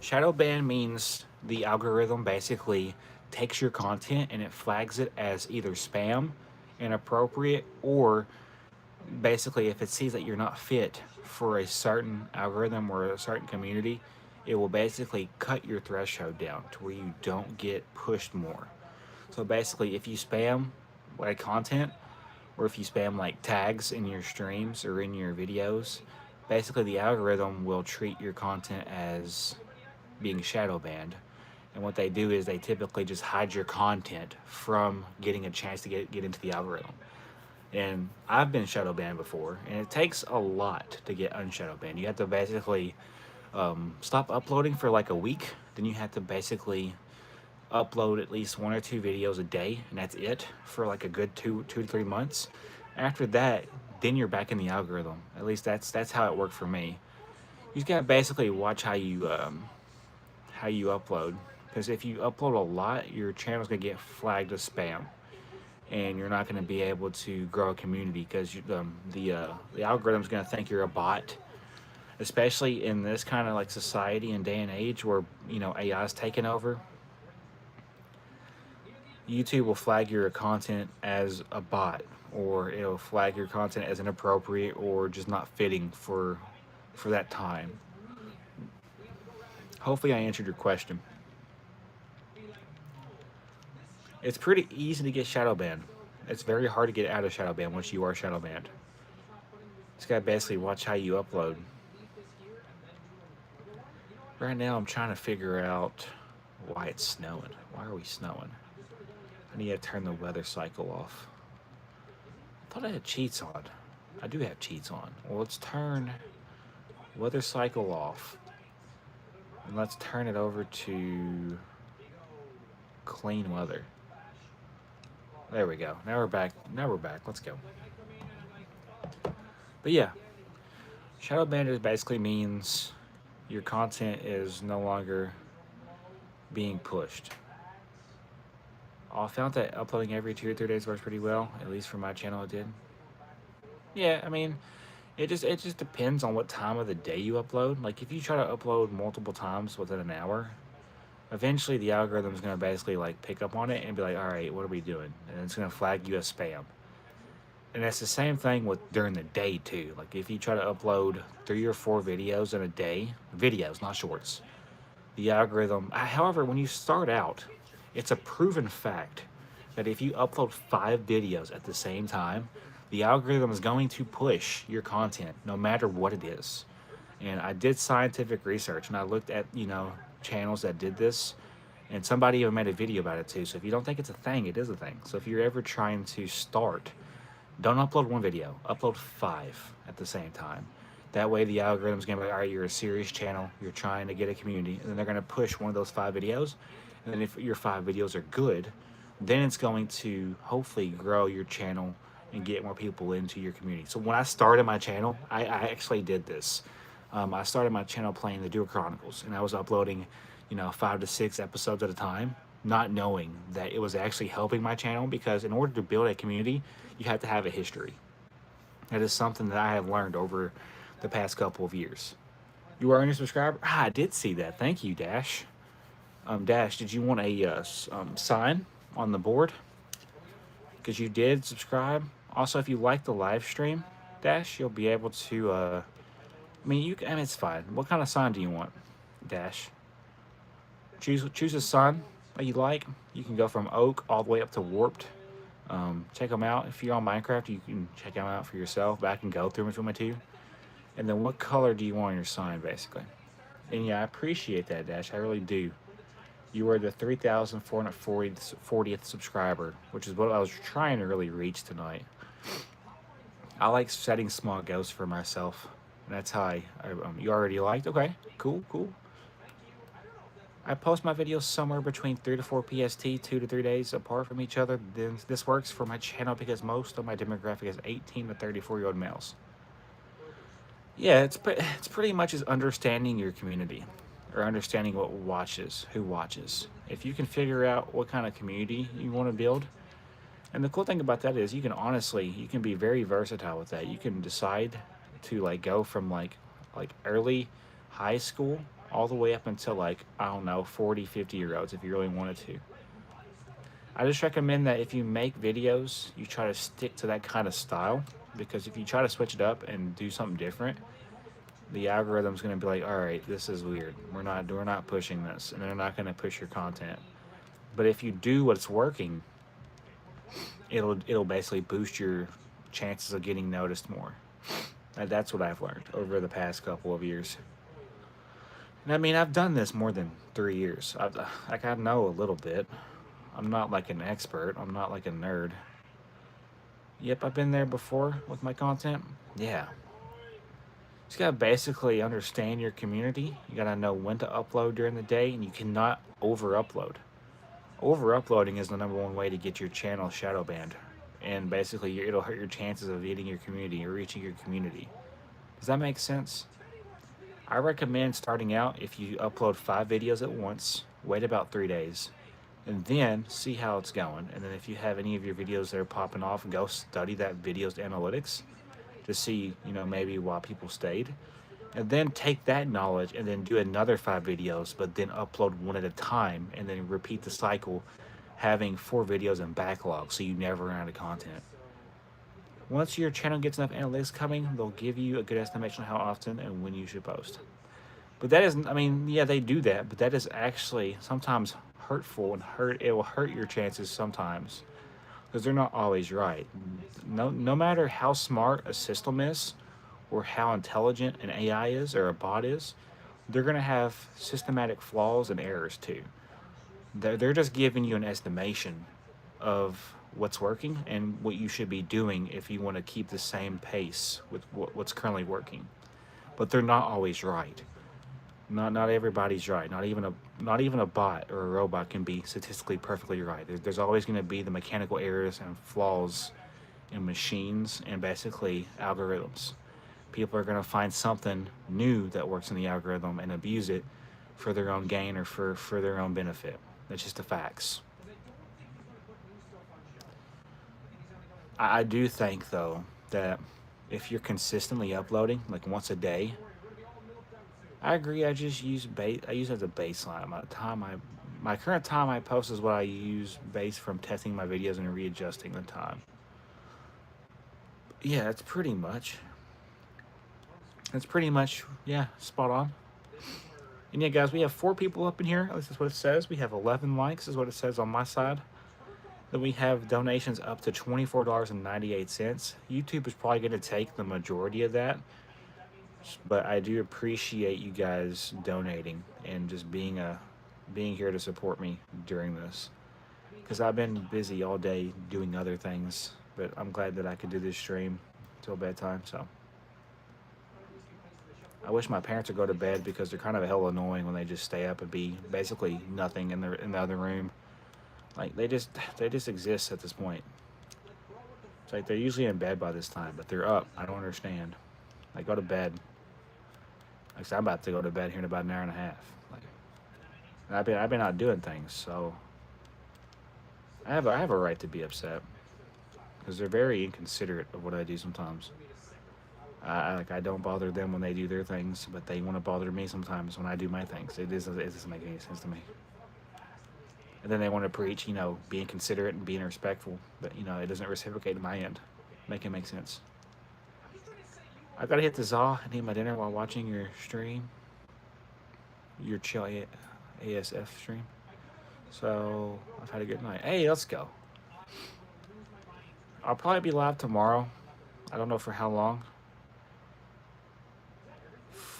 Shadow ban means the algorithm basically takes your content and it flags it as either spam, inappropriate, or basically if it sees that you're not fit for a certain algorithm or a certain community, it will basically cut your threshold down to where you don't get pushed more. So basically, if you spam like content, or if you spam like tags in your streams or in your videos, basically the algorithm will treat your content as being shadow banned. And what they do is they typically just hide your content from getting a chance to get into the algorithm. And I've been shadow banned before, and it takes a lot to get unshadow banned. You have to basically stop uploading for like a week, then you have to basically upload at least 1 or 2 videos a day, and that's it for like a good 2 to 3 months. After that, then you're back in the algorithm. At least that's how it worked for me. You just gotta basically watch how you upload, because if you upload a lot, your channel's gonna get flagged as spam, and you're not gonna be able to grow a community because the algorithm's gonna think you're a bot. Especially in this kind of like society and day and age where AI is taking over. YouTube will flag your content as a bot, or it'll flag your content as inappropriate or just not fitting for that time. Hopefully I answered your question. It's pretty easy to get shadow banned. It's very hard to get out of shadow ban once you are shadow banned. Just gotta basically watch how you upload. Right now I'm trying to figure out why it's snowing. Why are we snowing? I need to turn the weather cycle off. I thought I had cheats on. I do have cheats on. Well, let's turn weather cycle off. And let's turn it over to clean weather. There we go. Now we're back. Let's go. But yeah, shadow ban just basically means your content is no longer being pushed. I found that uploading every 2 or 3 days works pretty well. At least for my channel, it did. Yeah, I mean, it just depends on what time of the day you upload. Like if you try to upload multiple times within an hour, eventually the algorithm is gonna basically like pick up on it and be like, all right, what are we doing? And it's gonna flag you as spam. And that's the same thing with during the day too. Like if you try to upload 3 or 4 videos in a day, videos, not shorts, the algorithm, however, when you start out, it's a proven fact that if you upload 5 videos at the same time, The algorithm is going to push your content no matter what it is. And I did scientific research and I looked at, channels that did this, and somebody even made a video about it too. So if you don't think it's a thing, it is a thing. So if you're ever trying to start, don't upload one video, upload 5 at the same time. That way the algorithm's gonna be like, all right, you're a serious channel, you're trying to get a community, and then they're gonna push one of those 5 videos. And then if your 5 videos are good, then it's going to hopefully grow your channel and get more people into your community. So when I started my channel, I actually did this. I started my channel playing the Dual Chronicles, and I was uploading, 5 to 6 episodes at a time, not knowing that it was actually helping my channel, because in order to build a community, you have to have a history. That is something that I have learned over the past couple of years. You are a new subscriber? I did see that. Thank you, Dash. Dash, did you want a sign on the board? Because you did subscribe. Also, if you like the live stream, Dash, you'll be able to. It's fine. What kind of sign do you want, Dash? Choose a sign that you like. You can go from oak all the way up to warped. Check them out. If you're on Minecraft, you can check them out for yourself. But I can go through them if you want me to. And then what color do you want on your sign, basically? And yeah, I appreciate that, Dash. I really do. You are the 3,440th subscriber, which is what I was trying to really reach tonight. I like setting small goals for myself. And that's how you already liked? Okay, cool. I post my videos somewhere between 3 to 4 PST, 2 to 3 days apart from each other. Then this works for my channel because most of my demographic is 18 to 34-year-old males. Yeah, it's pretty much as understanding your community, or understanding who watches. If you can figure out what kind of community you want to build, and the cool thing about that is you can be very versatile with that. You can decide to go from like early high school all the way up until I don't know, 40, 50-year-olds if you really wanted to. I just recommend that if you make videos, you try to stick to that kind of style, because if you try to switch it up and do something different, the algorithm's going to be like, all right, this is weird. We're not pushing this, and they're not going to push your content. But if you do what's working, it'll basically boost your chances of getting noticed more. And that's what I've learned over the past couple of years. And I've done this more than 3 years. I know a little bit. I'm not like an expert. I'm not like a nerd. Yep, I've been there before with my content. Yeah. You just gotta basically understand your community. You gotta know when to upload during the day, and you cannot over-upload. Over-uploading is the #1 way to get your channel shadow banned. And basically, it'll hurt your chances of hitting your community or reaching your community. Does that make sense? I recommend starting out, if you upload 5 videos at once, wait about 3 days, and then see how it's going. And then if you have any of your videos that are popping off, go study that video's analytics to see, maybe why people stayed. And then take that knowledge and then do another 5 videos, but then upload one at a time, and then repeat the cycle, having 4 videos in backlog so you never run out of content. Once your channel gets enough analytics coming, they'll give you a good estimation of how often and when you should post. But that isn't, yeah, they do that, but that is actually sometimes hurtful, and it will hurt your chances sometimes, because they're not always right. No matter how smart a system is, or how intelligent an AI is, or a bot is, they're going to have systematic flaws and errors too. They're just giving you an estimation of what's working and what you should be doing if you want to keep the same pace with what's currently working. But they're not always right. Not everybody's right. Not even a bot or a robot can be statistically perfectly right. There's always going to be the mechanical errors and flaws in machines and basically algorithms. People are going to find something new that works in the algorithm and abuse it for their own gain or for their own benefit. That's just the facts. I do think, though, that if you're consistently uploading, like once a day, I agree. I just use I use it as a baseline. My current time I post is what I use based from testing my videos and readjusting the time. Yeah, that's pretty much. Yeah, spot on. And yeah, guys, we have 4 people up in here. This is what it says. We have 11 likes, is what it says on my side. Then we have donations up to $24.98. YouTube is probably going to take the majority of that, but I do appreciate you guys donating and just being here to support me during this, because I've been busy all day doing other things. But I'm glad that I could do this stream till bedtime. So I wish my parents would go to bed because they're kind of hell annoying when they just stay up and be basically nothing in the other room. Like they just exist at this point. It's like they're usually in bed by this time, but they're up. I don't understand. Like go to bed. Like I'm about to go to bed here in about an hour and a half. Like and I've been out doing things, so I have a right to be upset because they're very inconsiderate of what I do sometimes. I don't bother them when they do their things, but they want to bother me sometimes when I do my things. It doesn't make any sense to me. And then they want to preach, being considerate and being respectful, but it doesn't reciprocate to my end. Make it make sense. I gotta hit the Zaw and eat my dinner while watching your stream, your chill ASF stream. So I've had a good night. Hey, let's go. I'll probably be live tomorrow. I don't know for how long.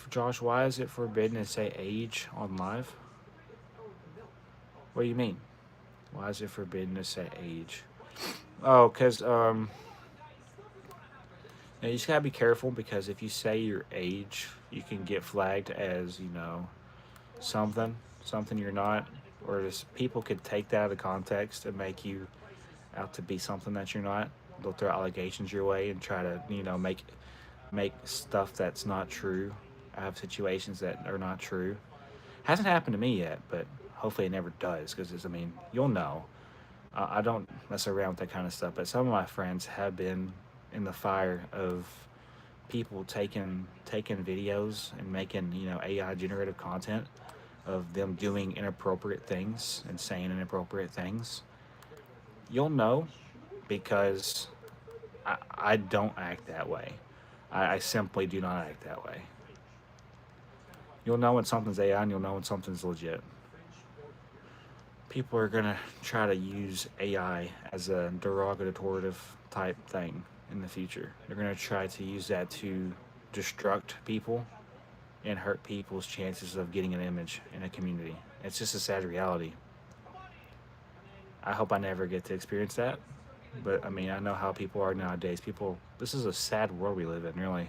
Josh, why is it forbidden to say age on live? What do you mean? Why is it forbidden to say age? Oh, because you just gotta be careful because if you say your age, you can get flagged as something you're not, or just people could take that out of context and make you out to be something that you're not. They'll throw allegations your way and try to make stuff that's not true out of situations that are not true. Hasn't happened to me yet, but hopefully it never does because you'll know. I don't mess around with that kind of stuff, but some of my friends have been in the fire of people taking videos and making AI generative content of them doing inappropriate things and saying inappropriate things. You'll know because I don't act that way. I simply do not act that way. You'll know when something's AI and you'll know when something's legit. People are gonna try to use AI as a derogative type thing in the future. They're gonna try to use that to destruct people and hurt people's chances of getting an image in a community. It's just a sad reality. I hope I never get to experience that. But I know how people are nowadays. This is a sad world we live in, really.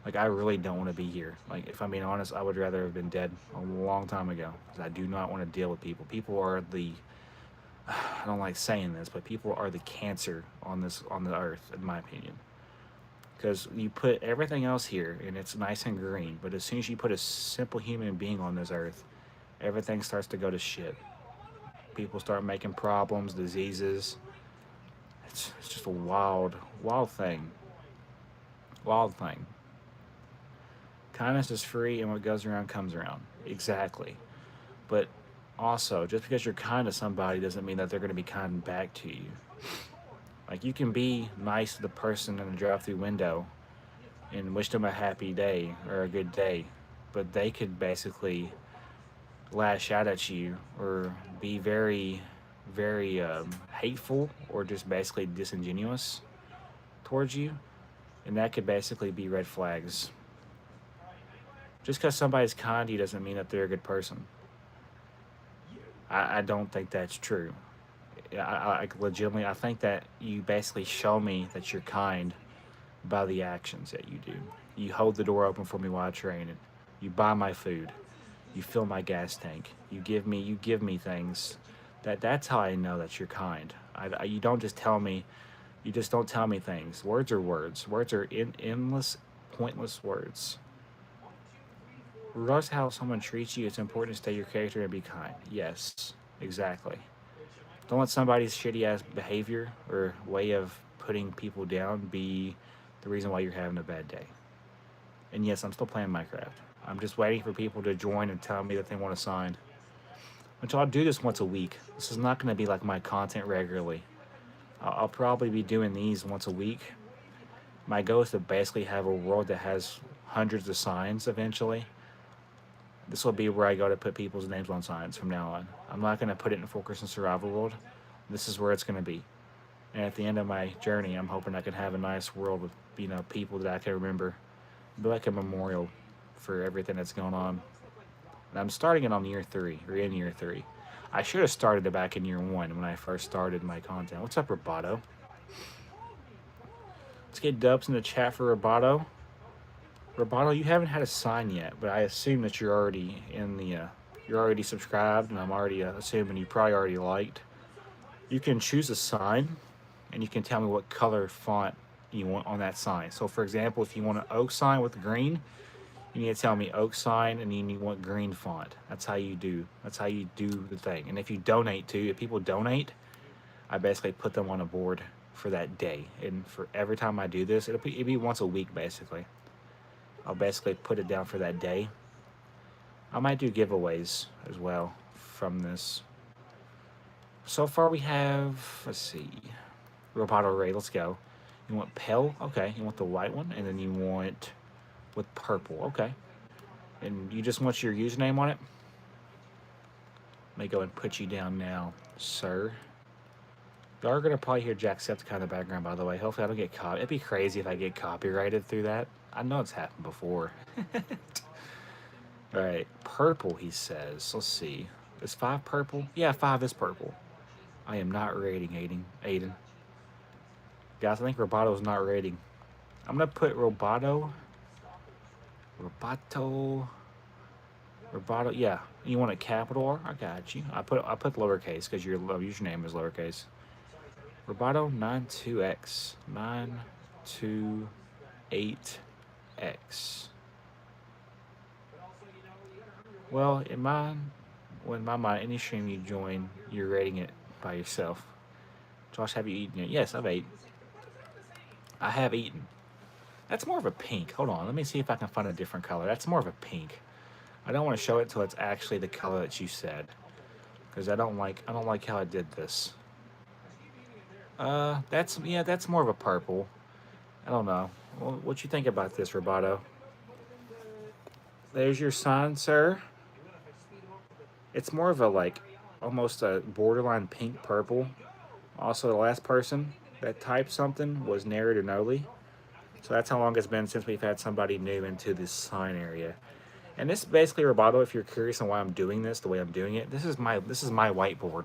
Like, I really don't want to be here. Like, if I'm being honest, I would rather have been dead a long time ago. Because I do not want to deal with people. People are I don't like saying this, but people are the cancer on the earth, in my opinion. Because you put everything else here and it's nice and green, but as soon as you put a simple human being on this earth, everything starts to go to shit. People start making problems, diseases. It's just a wild thing. Wild thing. Kindness is free, and what goes around comes around. Exactly. But also, just because you're kind to somebody doesn't mean that they're going to be kind back to you. Like, you can be nice to the person in the drive-through window and wish them a happy day or a good day, but they could basically lash out at you or be very, very hateful or just basically disingenuous towards you, and that could basically be red flags. Just because somebody's kind to you doesn't mean that they're a good person. I don't think that's true. I legitimately, I think that you basically show me that you're kind by the actions that you do. You hold the door open for me while I train it. You buy my food. You fill my gas tank. You give me things. That's how I know that you're kind. You don't just tell me. You just don't tell me things. Words are words. Words are endless, pointless words. Regardless of how someone treats you, it's important to stay your character and be kind. Yes, exactly. Don't let somebody's shitty ass behavior or way of putting people down be the reason why you're having a bad day. And yes, I'm still playing Minecraft. I'm just waiting for people to join and tell me that they want to sign. Which I'll do this once a week. This is not going to be like my content regularly. I'll probably be doing these once a week. My goal is to basically have a world that has hundreds of signs eventually. This will be where I go to put people's names on signs from now on. I'm not going to put it in Full Christian Survival World. This is where it's going to be. And at the end of my journey, I'm hoping I can have a nice world with, people that I can remember. Be like a memorial for everything that's going on. And I'm starting it on year 3, or in year 3. I should have started it back in year 1 when I first started my content. What's up, Roboto? Let's get dubs in the chat for Roboto. Roboto, you haven't had a sign yet, but I assume that you're already in the, you're already subscribed, and I'm already assuming you probably already liked. You can choose a sign, and you can tell me what color font you want on that sign. So, for example, if you want an oak sign with green, you need to tell me oak sign, and you want green font. That's how you do. That's how you do the thing. And if you donate too, if people donate, I basically put them on a board for that day. And for every time I do this, it'll be once a week basically. I'll basically put it down for that day. I might do giveaways as well from this. So far we have, let's see, Roboto Ray, let's go. You want pale? Okay. You want the white one, and then you want with purple. Okay. And you just want your username on it? Let me go and put you down now, sir. Y'all are going to probably hear Jacksepticeye in the background, by the way. Hopefully I don't get caught. It'd be crazy if I get copyrighted through that. I know it's happened before. Alright, purple, he says. Let's see. Is 5 purple? Yeah, 5 is purple. I am not rating Aiden. Guys, I think Roboto's not rating. I'm going to put Roboto, yeah. You want a capital R? I got you. I put lowercase because your username is lowercase. Roboto 92X. 928X. Well, in my mind, any stream you join, you're rating it by yourself. Josh, have you eaten it? Yes, I've ate. I have eaten. That's more of a pink. Hold on, let me see if I can find a different color. That's more of a pink. I don't want to show it till it's actually the color that you said, because I don't like how I did this. That's more of a purple. I don't know. Well, what you think about this, Roboto? There's your sign, sir. It's more of a almost a borderline pink purple. Also, the last person that typed something was Narrator Noli. So that's how long it's been since we've had somebody new into this sign area. And this is basically, Roboto, if you're curious on why I'm doing this the way I'm doing it, this is my whiteboard,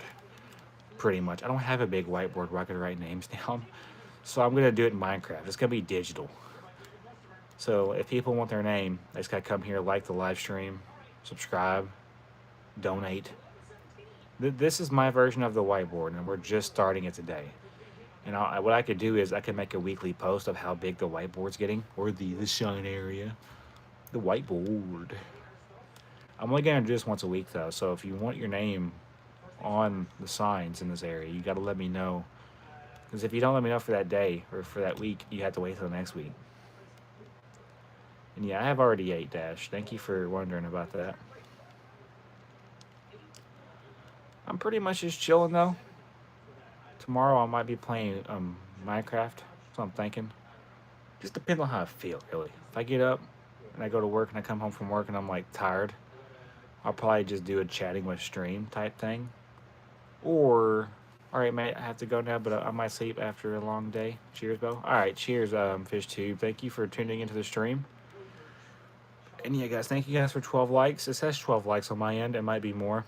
pretty much. I don't have a big whiteboard where I can write names down. So I'm going to do it in Minecraft. It's going to be digital. So if people want their name, they just got to come here, like the live stream, subscribe, donate. This is my version of the whiteboard, and we're just starting it today. And what I could do is I could make a weekly post of how big the whiteboard's getting, or the shine area. The whiteboard. I'm only going to do this once a week, though, so if you want your name on the signs in this area, you got to let me know. Because if you don't let me know for that day, or for that week, you have to wait till the next week. And yeah, I have already ate, Dash. Thank you for wondering about that. I'm pretty much just chilling, though. Tomorrow I might be playing Minecraft, so I'm thinking. Just depends on how I feel, really. If I get up and I go to work and I come home from work and I'm tired, I'll probably just do a chatting with stream type thing. Or, alright, mate, I have to go now, but I might sleep after a long day. Cheers, Bo. Alright, cheers, FishTube. Thank you for tuning into the stream. And yeah, guys, thank you guys for 12 likes. It says 12 likes on my end. It might be more.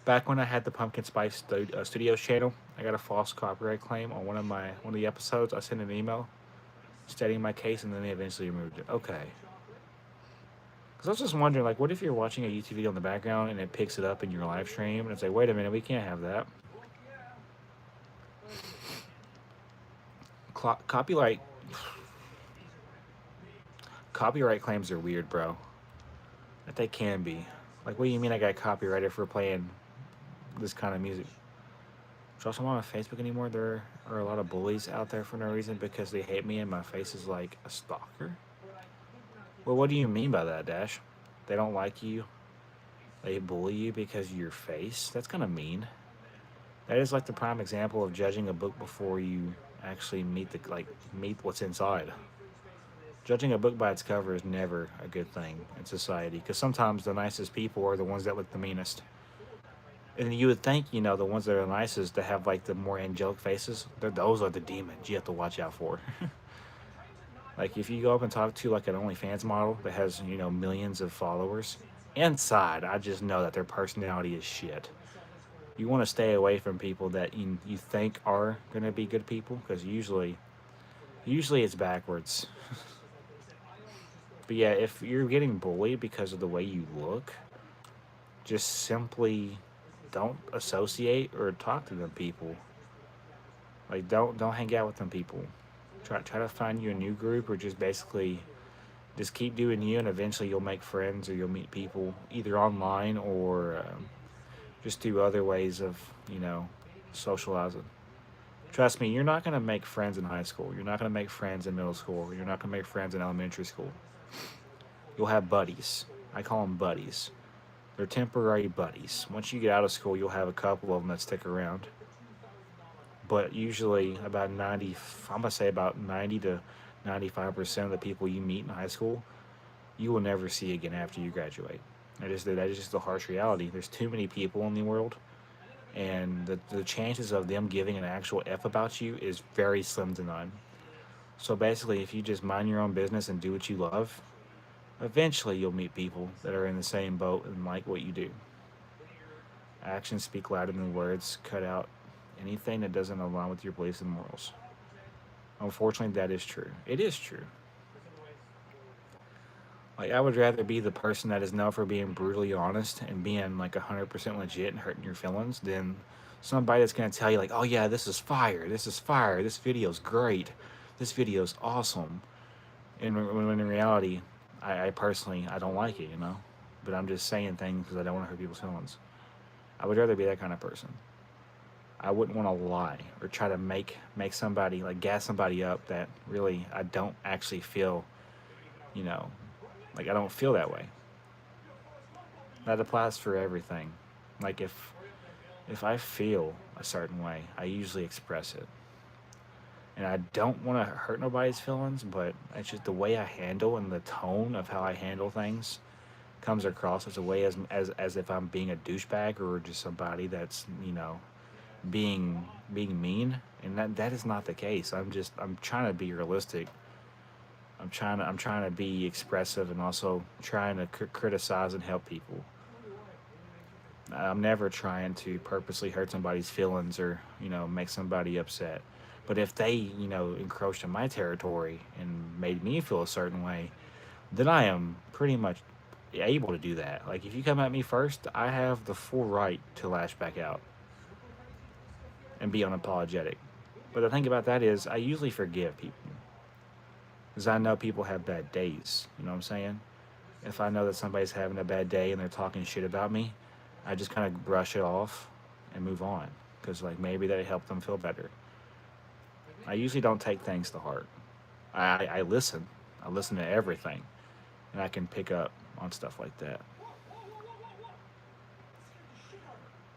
Back when I had the Pumpkin Spice Studios channel, I got a false copyright claim on one of the episodes. I sent an email stating my case, and then they eventually removed it. Okay. Because I was just wondering, what if you're watching a YouTube video in the background and it picks it up in your live stream, and it's like, wait a minute, we can't have that. Copyright claims are weird, bro. That they can be. What do you mean I got copyrighted for playing this kind of music? Josh, I'm not on Facebook anymore. There are a lot of bullies out there for no reason because they hate me and my face is like a stalker. Well, what do you mean by that, Dash? They don't like you? They bully you because of your face? That's kind of mean. That is the prime example of judging a book before you actually meet what's inside. Judging a book by its cover is never a good thing in society, because sometimes the nicest people are the ones that look the meanest. And you would think, the ones that are nicest, that have like the more angelic faces, those are the demons you have to watch out for. Like if you go up and talk to like an OnlyFans model that has, millions of followers, inside, I just know that their personality is shit. You want to stay away from people that you think are going to be good people, because usually it's backwards. But yeah, if you're getting bullied because of the way you look, just simply don't associate or talk to them people. Like don't hang out with them people. Try to find you a new group, or just basically just keep doing you, and eventually you'll make friends, or you'll meet people either online, or just through other ways of socializing. Trust me, you're not going to make friends in high school. You're not going to make friends in middle school. You're not going to make friends in elementary school. You'll have buddies. I call them buddies. They're temporary buddies. Once you get out of school, you'll have a couple of them that stick around. But usually, about 90, I'm going to say about 90 to 95% of the people you meet in high school, you will never see again after you graduate. That is just the harsh reality. There's too many people in the world, and the chances of them giving an actual F about you is very slim to none. So basically, if you just mind your own business and do what you love, eventually you'll meet people that are in the same boat and like what you do. Actions speak louder than words. Cut out anything that doesn't align with your beliefs and morals. Unfortunately, that is true. It is true. Like, I would rather be the person that is known for being brutally honest and being like 100% legit and hurting your feelings than somebody that's going to tell you, like, oh yeah, this is fire. This is fire. This video's great. This video's awesome. And when in reality, I personally, I don't like it. But I'm just saying things because I don't want to hurt people's feelings. I would rather be that kind of person. I wouldn't want to lie or try to make somebody, like, gas somebody up that really I don't actually feel, you know, like I don't feel that way. That applies for everything. Like if I feel a certain way, I usually express it. And I don't want to hurt nobody's feelings, but it's just the way I handle, and the tone of how I handle things comes across as a way as if I'm being a douchebag, or just somebody that's being mean, and that is not the case. I'm trying to be realistic. I'm trying to be expressive, and also trying to criticize and help people. I'm never trying to purposely hurt somebody's feelings, or make somebody upset. But if they encroached in my territory and made me feel a certain way, then I am pretty much able to do that. Like, if you come at me first, I have the full right to lash back out and be unapologetic. But the thing about that is, I usually forgive people because I know people have bad days. You know what I'm saying? If I know that somebody's having a bad day and they're talking shit about me, I just kind of brush it off and move on, because like maybe that helped them feel better. I usually don't take things to heart. I listen. I listen to everything, and I can pick up on stuff like that.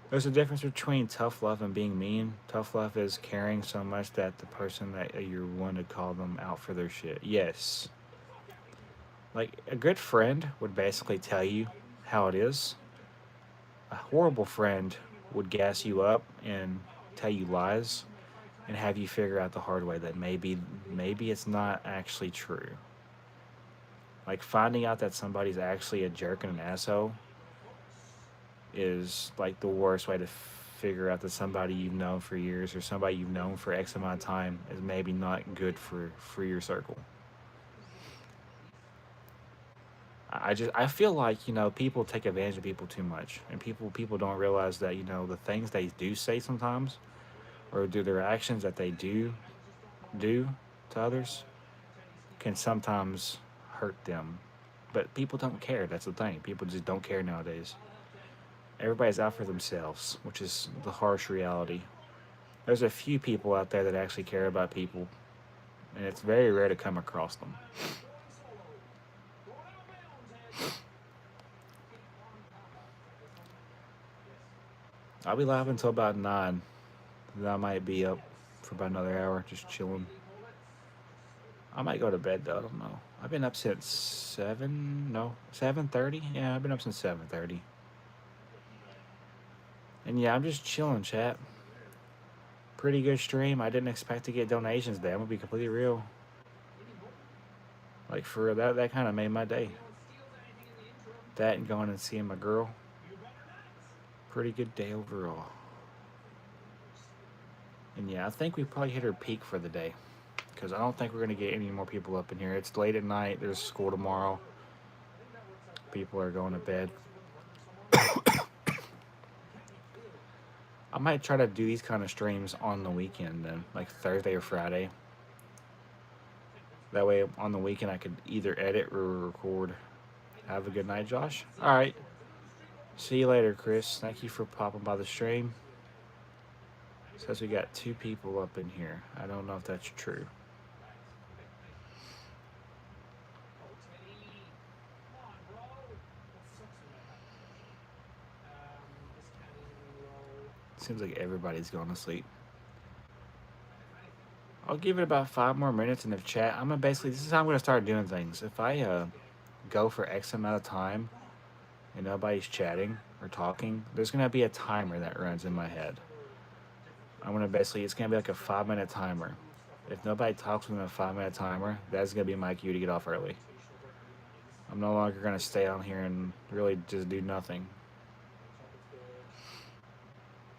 There's a difference between tough love and being mean. Tough love is caring so much that the person that you're willing to call them out for their shit. Yes. Like, a good friend would basically tell you how it is. A horrible friend would gas you up and tell you lies and have you figure out the hard way that maybe it's not actually true. Like, finding out that somebody's actually a jerk and an asshole is like the worst way to figure out that somebody you've known for years, or somebody you've known for X amount of time, is maybe not good for your circle. I feel like people take advantage of people too much, and people don't realize that the things they do say sometimes, or do their actions that they do to others, can sometimes hurt them. But people don't care. That's the thing. People just don't care nowadays. Everybody's out for themselves, which is the harsh reality. There's a few people out there that actually care about people, and it's very rare to come across them. I'll be live until about 9. Then I might be up for about another hour, just chilling. I might go to bed though. I don't know. I've been up since 7. No, 7:30. Yeah, I've been up since 7:30. And yeah, I'm just chilling, chat. Pretty good stream. I didn't expect to get donations today. I'm gonna be completely real. Like for real, that kind of made my day. That and going and seeing my girl. Pretty good day overall. And yeah, I think we probably hit our peak for the day. Because I don't think we're going to get any more people up in here. It's late at night. There's school tomorrow. People are going to bed. I might try to do these kind of streams on the weekend then, like Thursday or Friday. That way on the weekend I could either edit or record. Have a good night, Josh. All right. See you later, Chris. Thank you for popping by the stream. Says we got 2 people up in here. I don't know if that's true. Seems like everybody's going to sleep. I'll give it about 5 more minutes in the chat. I'm gonna basically, this is how I'm gonna start doing things. If I go for X amount of time and nobody's chatting or talking, there's gonna be a timer that runs in my head. I'm gonna basically, it's gonna be like a 5-minute timer. If nobody talks within a 5-minute timer, that's gonna be my cue to get off early. I'm no longer gonna stay on here and really just do nothing.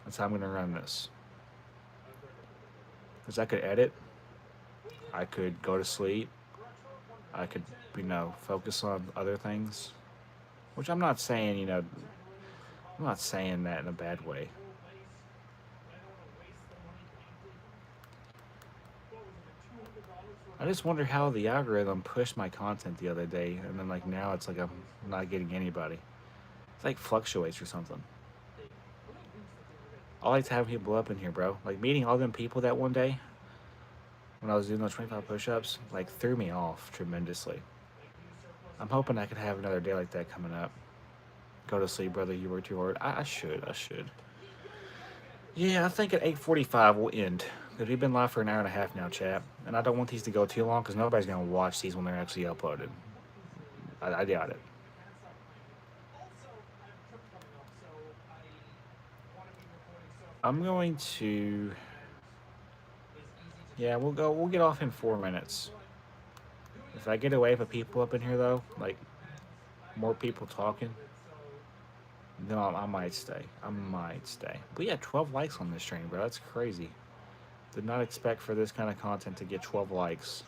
That's how I'm gonna run this. Because I could edit, I could go to sleep, I could, focus on other things. Which I'm not saying, I'm not saying that in a bad way. I just wonder how the algorithm pushed my content the other day, and then like now it's like I'm not getting anybody. It's like fluctuates or something. I like to have people up in here, bro. Like meeting all them people that one day when I was doing those 25 push-ups, like threw me off tremendously. I'm hoping I could have another day like that coming up. Go to sleep, brother. You work too hard. I should. Yeah, I think at 8:45 we'll end. Because we've been live for an hour and a half now, chat. And I don't want these to go too long because nobody's going to watch these when they're actually uploaded. I doubt it. I'm going to... Yeah, we'll get off in 4 minutes. If I get away with people up in here, though, like more people talking, then I might stay. But yeah, 12 likes on this stream, bro. That's crazy. Did not expect for this kind of content to get 12 likes.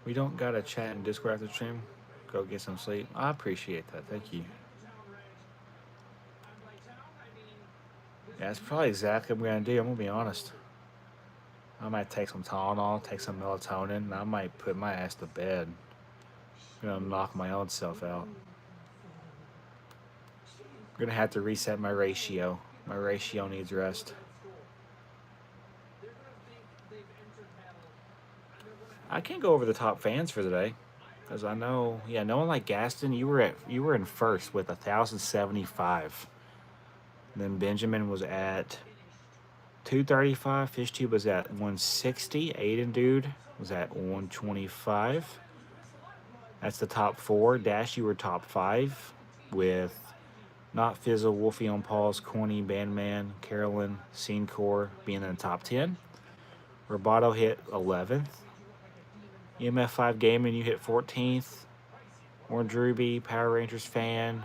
We don't gotta chat and Discord after the stream. Go get some sleep. I appreciate that. Thank you. Yeah, that's probably exactly what I'm gonna do. I'm gonna be honest. I might take some Tylenol, take some melatonin, and I might put my ass to bed. I'm gonna knock my own self out. I'm gonna have to reset my ratio. My ratio needs rest. I can't go over the top fans for today, because I know, yeah, no one like Gaston. You were in first with 1,075. Then Benjamin was at 235. FishTube was at 160. Aiden Dude was at 125. That's the top 4. Dash, you were top 5 with Not Fizzle, Wolfie on Pause, Corny, Bandman, Carolyn, Scene Core being in the top 10. Roboto hit 11th. EMF5 Gaming, you hit 14th. Orange Ruby, Power Rangers fan.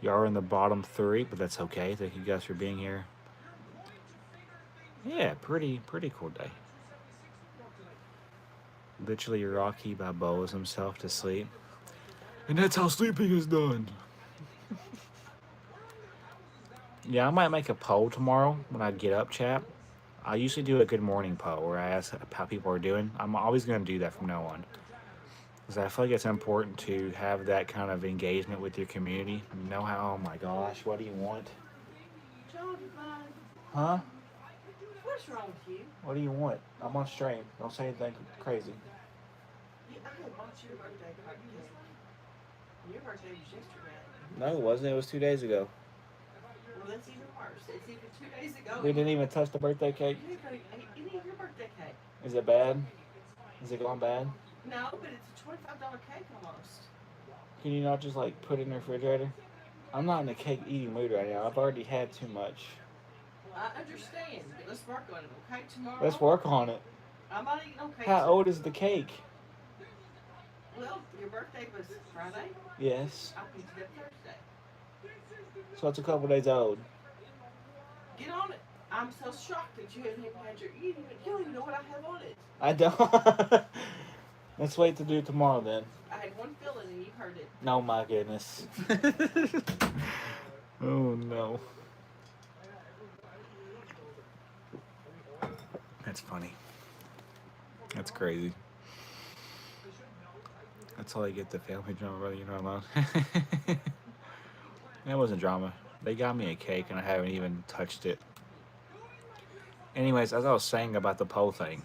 Y'all are in the bottom 3, but that's okay. Thank you guys for being here. Yeah, pretty cool day. Literally Rocky Balboa's himself to sleep. And that's how sleeping is done. Yeah, I might make a poll tomorrow when I get up, chat. I usually do a good morning poll where I ask how people are doing. I'm always going to do that from now on. Because I feel like it's important to have that kind of engagement with your community. You know how, oh my gosh, what do you want? Huh? What's wrong with you? What do you want? I'm on stream. Don't say anything crazy. I had bought your birthday card. Your birthday was yesterday. No, it wasn't. It was 2 days ago. Well, that's even worse. It's even 2 days ago. We didn't even touch the birthday cake. You didn't eat any of your birthday cake. Is it bad? Is it going bad? No, but it's a $25 cake almost. Can you not just like put it in the refrigerator? I'm not in the cake eating mood right now. I've already had too much. I understand, but let's work on it, okay? Tomorrow. Let's work on it. I'm not eating no cake. How old is the cake? Well, your birthday was Friday. Yes. I picked it up Thursday. So it's a couple days old. Get on it. I'm so shocked that you haven't even had your eating. You don't even know what I have on it. I don't. Let's wait to do it tomorrow then. I had one filling and you heard it. No, my goodness. Oh no. That's funny. That's crazy. That's all I get, the family drama, brother. You know what I'm on. That wasn't drama. They got me a cake and I haven't even touched it. Anyways, as I was saying about the poll thing,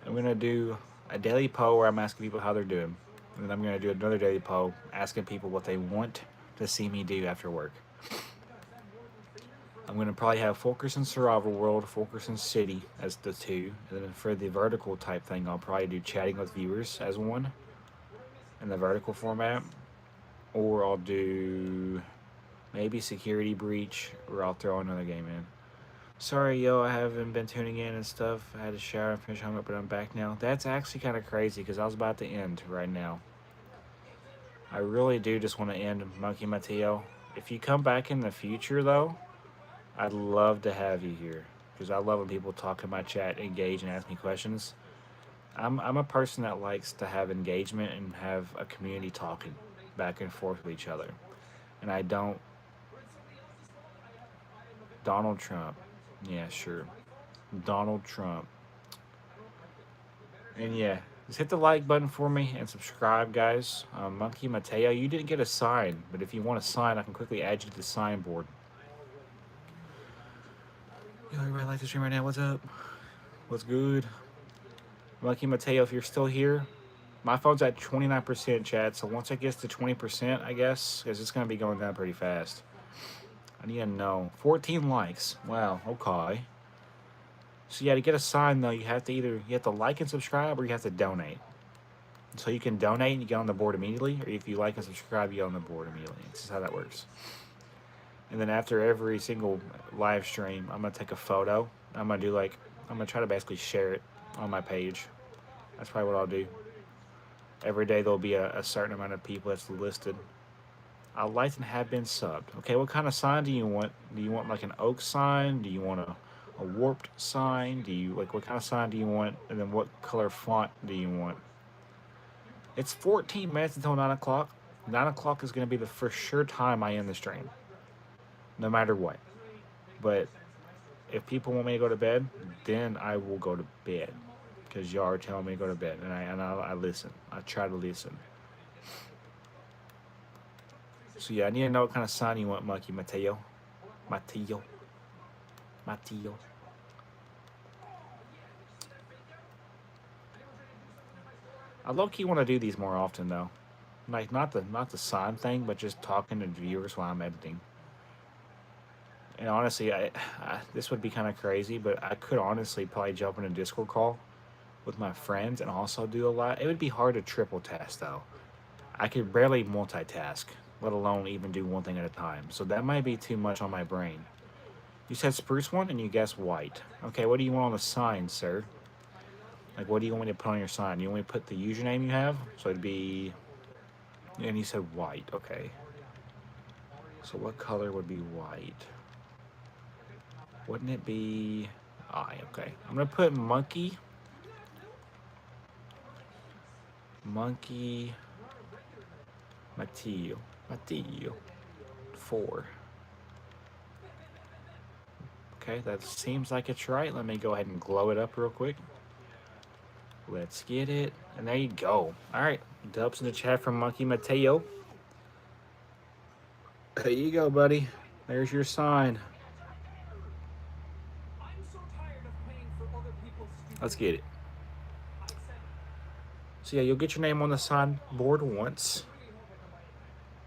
I'm going to do a daily poll where I'm asking people how they're doing. And then I'm going to do another daily poll asking people what they want to see me do after work. I'm going to probably have Fulkerson Survival World, Fulkerson City as the two. And then for the vertical type thing, I'll probably do chatting with viewers as one in the vertical format. Or I'll do maybe security breach, or I'll throw another game in. Sorry, yo, I haven't been tuning in and stuff. I had to shower and finish homework, but I'm back now. That's actually kind of crazy because I was about to end right now. I really do just want to end Monkey Mateo. If you come back in the future, though, I'd love to have you here because I love when people talk in my chat, engage, and ask me questions. I'm a person that likes to have engagement and have a community talking back and forth with each other. And I don't... Donald Trump. Yeah, sure. Donald Trump. And yeah, just hit the like button for me and subscribe, guys. Monkey Mateo, you didn't get a sign, but if you want a sign, I can quickly add you to the sign board. Yo, everybody like the stream right now? What's up? What's good? Monkey Mateo, if you're still here, my phone's at 29% chat, so once it gets to 20%, I guess, because it's going to be going down pretty fast. I need to know. 14 likes. Wow, okay. So yeah, to get a sign though, you have to like and subscribe, or you have to donate. So you can donate and you get on the board immediately, or if you like and subscribe, you get on the board immediately. This is how that works. And then after every single live stream, I'm gonna take a photo. I'm gonna try to basically share it on my page. That's probably what I'll do. Every day there'll be a certain amount of people that's listed. I liked and have been subbed. Okay, what kind of sign do you want? Do you want like an oak sign? Do you want a warped sign? Do you what kind of sign do you want? And then what color font do you want? It's 14 minutes until 9 o'clock. 9 o'clock is going to be the for sure time I end the stream. No matter what. But if people want me to go to bed, then I will go to bed. Because y'all are telling me to go to bed. And I listen. I try to listen. So yeah, I need to know what kind of sign you want, Monkey Mateo. Mateo. I low-key want to do these more often though. Like not the sign thing, but just talking to viewers while I'm editing. And honestly, this would be kind of crazy, but I could honestly probably jump in a Discord call with my friends and also do a lot. It would be hard to triple task though. I could barely multitask, let alone even do one thing at a time. So that might be too much on my brain. You said spruce one and you guessed white. Okay, what do you want on the sign, sir? Like, what do you want me to put on your sign? You want me to put the username you have? So it'd be... And you said white, okay. So what color would be white? Wouldn't it be... okay. I'm going to put monkey. Monkey... Mateo. 4. Okay, that seems like it's right. Let me go ahead and glow it up real quick. Let's get it. And there you go. Alright. Dubs in the chat from Monkey Mateo. There you go, buddy. There's your sign. Let's get it. So yeah, you'll get your name on the sign board once.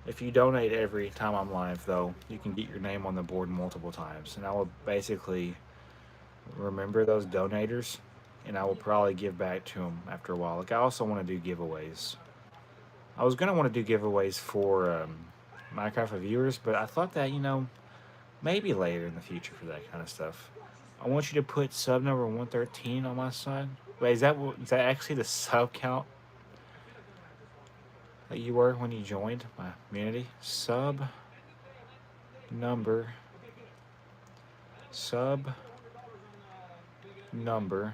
If you donate every time I'm live, though, you can get your name on the board multiple times, and I will basically remember those donators, and I will probably give back to them after a while. Like I also want to do giveaways. I was gonna want to do giveaways for Minecraft viewers, but I thought that maybe later in the future for that kind of stuff. I want you to put sub number 113 on my side. Wait, is that actually the sub count that you were when you joined my community? Number sub number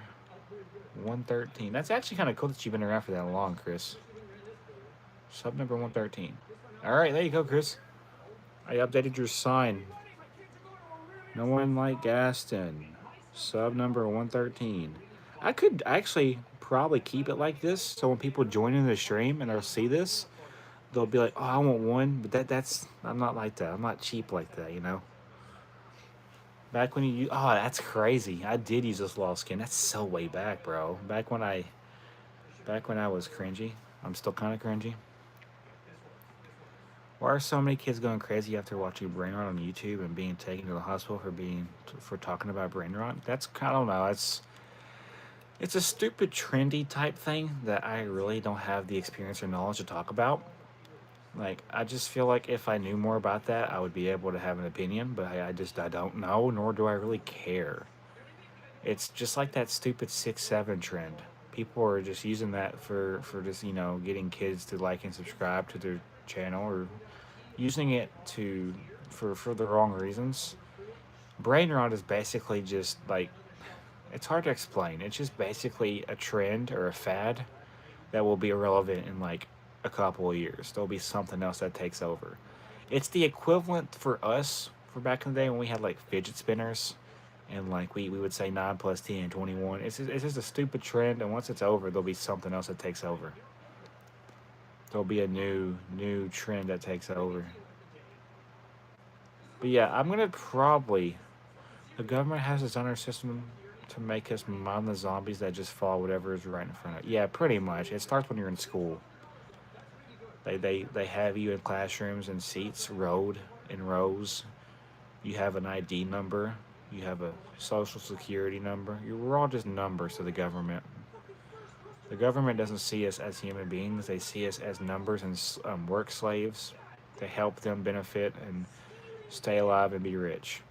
113. That's actually kind of cool that you've been around for that long, Chris. Sub number 113. All right, there you go, Chris. I updated your sign. No one like Gaston. Sub number 113. I could actually probably keep it like this, so when people join in the stream and they'll see this, they'll be like, "Oh, I want one." But that's I'm not like that. I'm not cheap like that. Back when oh, that's crazy. I did use this law skin. That's so way back, bro. Back when I was cringy. I'm still kind of cringy. Why are so many kids going crazy after watching brain rot on YouTube and being taken to the hospital for talking about brain rot? I don't know. It's a stupid trendy type thing that I really don't have the experience or knowledge to talk about. Like I just feel like if I knew more about that, I would be able to have an opinion. But I don't know, nor do I really care. It's just like that stupid 6'7" trend. People are just using that for just getting kids to like and subscribe to their channel, or using it for the wrong reasons. Brain rot is basically just like, it's hard to explain. It's just basically a trend or a fad that will be irrelevant in like a couple of years. There'll be something else that takes over. It's the equivalent for us for back in the day when we had like fidget spinners, and like we would say 9 plus 10 21. It's just a stupid trend, and once it's over, there'll be something else that takes over. There'll be a new trend that takes over. But yeah, I'm gonna probably. The government has its own system to make us mind the zombies that just follow whatever is right in front of. Yeah, pretty much. It starts when you're in school. They have you in classrooms and seats, rowed in rows. You have an ID number. You have a social security number. We're all just numbers to the government. The government doesn't see us as human beings. They see us as numbers and work slaves to help them benefit and stay alive and be rich.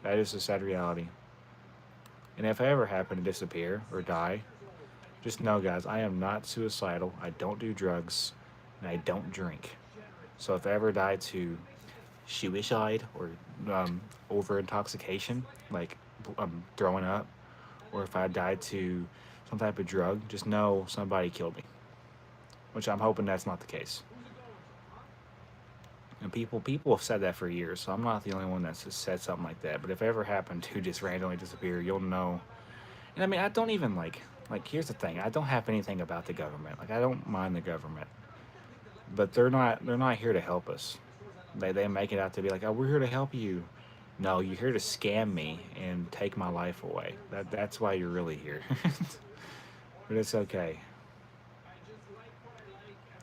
That is the sad reality. And if I ever happen to disappear or die, just know, guys, I am not suicidal. I don't do drugs, and I don't drink. So if I ever die to suicide or over intoxication, like throwing up, or if I die to some type of drug, just know somebody killed me. Which I'm hoping that's not the case. And people have said that for years, so I'm not the only one that's just said something like that. But if I ever happen to just randomly disappear, you'll know. And I mean, I don't even like here's the thing, I don't have anything about the government. Like I don't mind the government. But they're not here to help us. They make it out to be like, "Oh, we're here to help you." No, you're here to scam me and take my life away. That's why you're really here. But it's okay.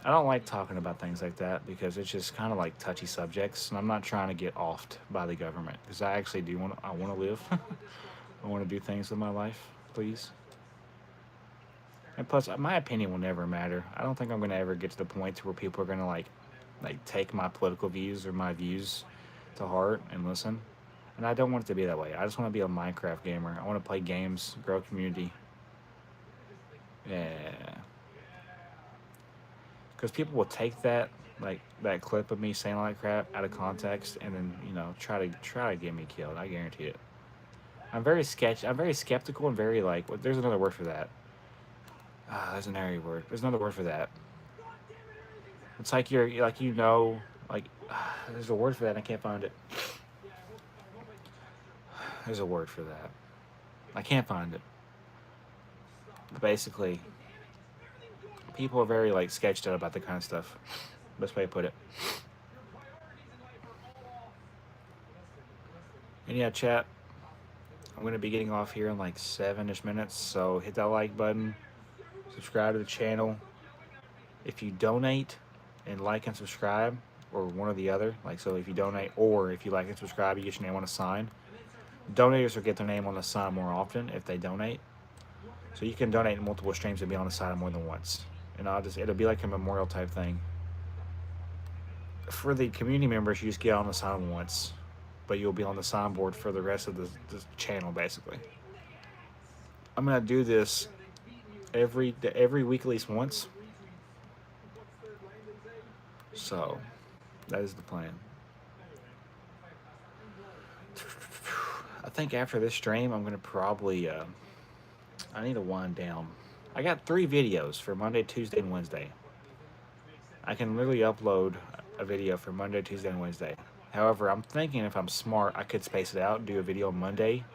I don't like talking about things like that because it's just kind of like touchy subjects, and I'm not trying to get offed by the government because I actually I want to live. I want to do things with my life, please. And plus, my opinion will never matter. I don't think I'm going to ever get to the point where people are going to like take my political views or my views to heart and listen. And I don't want it to be that way. I just want to be a Minecraft gamer. I want to play games, grow a community. Yeah. Because people will take that clip of me saying all that crap out of context and then try to get me killed. I guarantee it. I'm very skeptical and very like. There's another word for that. There's an area word. There's another word for that. It's like you're like there's a word for that and I can't find it. There's a word for that. I can't find it. But basically, people are very like sketched out about that kind of stuff. Best way to put it. And yeah, chat. I'm gonna be getting off here in like 7-ish minutes, so hit that like button, subscribe to the channel. If you donate, and like and subscribe, or one or the other. Like, so if you donate or if you like and subscribe, you get your name on a sign. Donators will get their name on the sign more often if they donate. So you can donate in multiple streams and be on the sign more than once. And it'll be like a memorial type thing. For the community members, you just get on the sign once, but you'll be on the signboard for the rest of the channel basically. I'm gonna do this every week at least once. So that is the plan. I think after this stream, I'm gonna probably I need to wind down. I got 3 videos for Monday, Tuesday, and Wednesday. I can literally upload a video for Monday, Tuesday, and Wednesday. However, I'm thinking if I'm smart, I could space it out, do a video on Monday,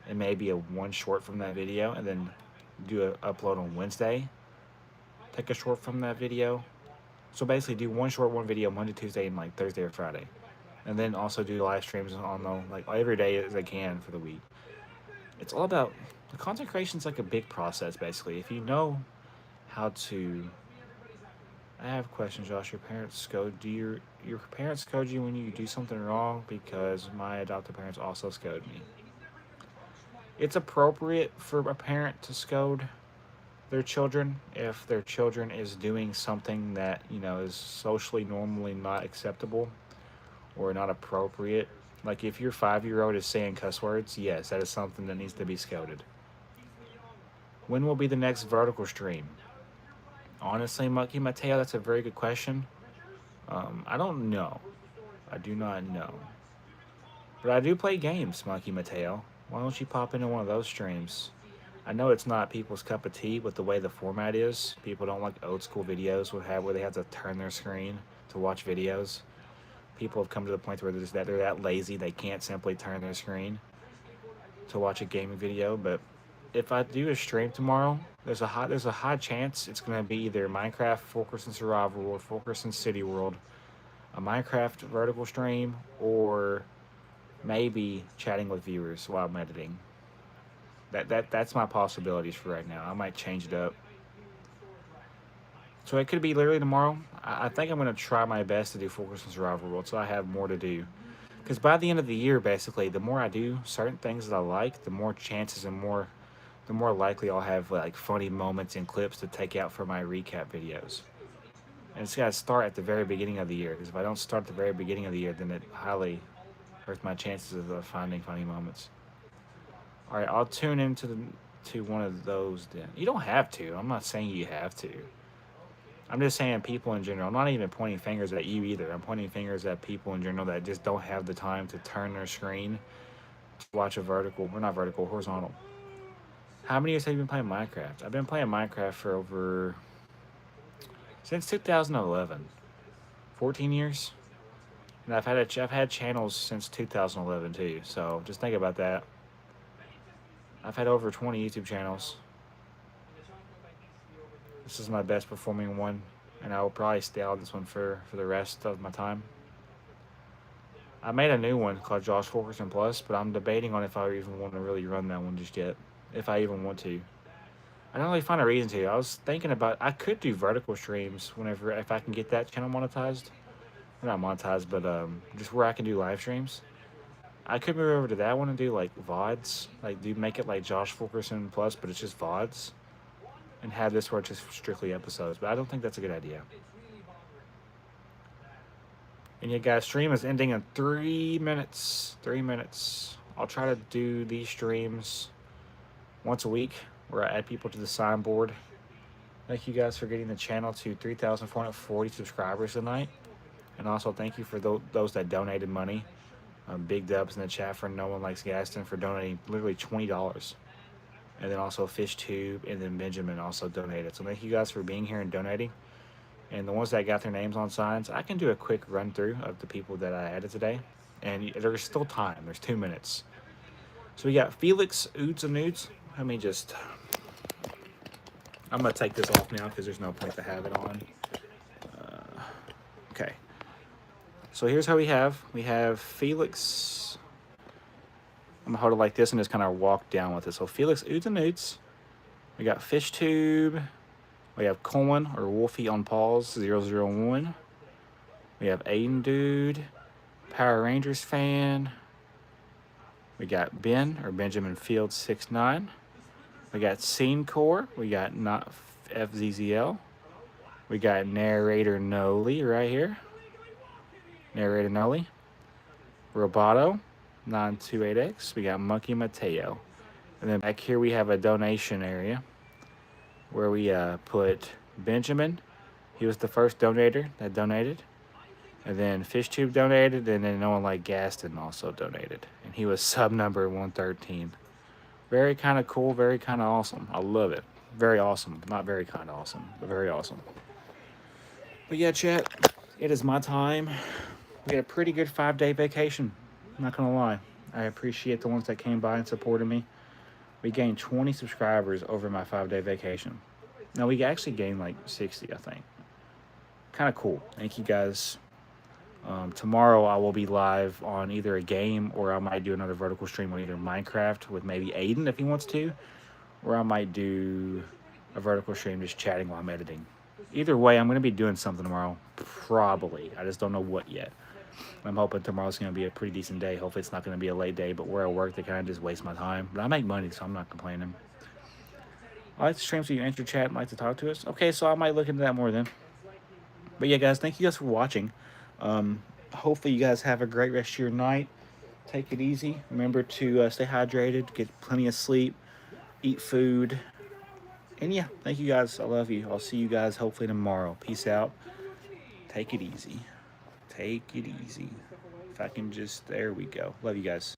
and maybe a one short from that video, and then do an upload on Wednesday. Take a short from that video. So basically, do one short, one video Monday, Tuesday, and like Thursday or Friday, and then also do live streams on like every day as I can for the week. It's all about the content creation is like a big process basically. If you know how to. I have a question, Josh. Your parents scold? Do your parents scold you when you do something wrong? Because my adoptive parents also scold me. It's appropriate for a parent to scold their children if their children is doing something that is socially normally not acceptable or not appropriate. Like if your 5-year-old is saying cuss words, yes, that is something that needs to be scolded. When will be the next vertical stream? Honestly, Monkey Mateo, that's a very good question. I don't know. I do not know. But I do play games, Monkey Mateo. Why don't you pop into one of those streams? I know it's not people's cup of tea with the way the format is. People don't like old school videos where they have to turn their screen to watch videos. People have come to the point where they're that lazy they can't simply turn their screen to watch a gaming video. But if I do a stream tomorrow, there's a high chance it's going to be either Minecraft Full Person Survival World, Full Person City World, a Minecraft vertical stream, or maybe chatting with viewers while I'm editing. That's my possibilities for right now. I might change it up. So it could be literally tomorrow. I think I'm going to try my best to do Full Person Survival World so I have more to do. Because by the end of the year, basically, the more I do certain things that I like, the more chances and the more likely I'll have like funny moments and clips to take out for my recap videos. And it's got to start at the very beginning of the year, because if I don't start at the very beginning of the year, then it highly hurts my chances of finding funny moments. All right, I'll tune into one of those then. You don't have to. I'm not saying you have to. I'm just saying people in general. I'm not even pointing fingers at you either. I'm pointing fingers at people in general that just don't have the time to turn their screen to watch a horizontal. How many years have you been playing Minecraft? I've been playing Minecraft for since 2011. 14 years? And I've had channels since 2011 too, so just think about that. I've had over 20 YouTube channels. This is my best performing one, and I will probably stay on this one for the rest of my time. I made a new one called Josh Fulkerson Plus, but I'm debating on if I even want to really run that one just yet. If I even want to. I don't really find a reason to. I was thinking about, I could do vertical streams if I can get that channel monetized. Well, not monetized, but just where I can do live streams. I could move over to that one and do like VODs. Make it like Josh Fulkerson Plus, but it's just VODs. And have this where it's just strictly episodes. But I don't think that's a good idea. And yeah, guys, stream is ending in 3 minutes. 3 minutes. I'll try to do these streams once a week where I add people to the signboard. Thank you guys for getting the channel to 3,440 subscribers tonight. And also thank you for those that donated money. Big dubs in the chat for No One Likes Gaston for donating literally $20. And then also FishTube, and then Benjamin also donated. So thank you guys for being here and donating. And the ones that got their names on signs, I can do a quick run through of the people that I added today. And there's still time. There's 2 minutes. So we got Felix Oods and Nudes. Let me just... I'm going to take this off now because there's no point to have it on. Okay. So here's how we have. We have Felix... I'm going to hold it like this and just kind of walk down with it. So Felix Oods and Nudes. We got FishTube. We have Colin or Wolfie on pause 001. We have Aiden Dude, Power Rangers fan. We got Ben or Benjamin Fields 69. We got Scene Core. We got not FZZL. We got Narrator Noli right here. Narrator Noli. Roboto 928X. We got Monkey Mateo. And then back here we have a donation area where we put Benjamin. He was the first donator that donated. And then FishTube donated, and then no one like Gaston also donated. And he was sub number 113. Very kind of cool, very kind of awesome. I love it. Very awesome. Not very kind of awesome, but very awesome. But yeah, chat, it is my time. We had a pretty good 5-day vacation. I'm not going to lie. I appreciate the ones that came by and supported me. We gained 20 subscribers over my 5-day vacation. No, we actually gained like 60, I think. Kind of cool. Thank you guys. Tomorrow I will be live on either a game, or I might do another vertical stream on either Minecraft with maybe Aiden if he wants to, or I might do a vertical stream just chatting while I'm editing. Either way, I'm going to be doing something tomorrow. Probably. I just don't know what yet. I'm hoping tomorrow's going to be a pretty decent day. Hopefully it's not going to be a late day, but where I work, they kind of just waste my time. But I make money, so I'm not complaining. I like to stream so you answer chat and like to talk to us. Okay, so I might look into that more then. But yeah, guys, thank you guys for watching. Hopefully you guys have a great rest of your night. Take it easy. Remember to stay hydrated, get plenty of sleep, eat food. And yeah, thank you guys. I love you. I'll see you guys hopefully tomorrow. Peace out. Take it easy. Take it easy. If I can just, there we go. Love you guys.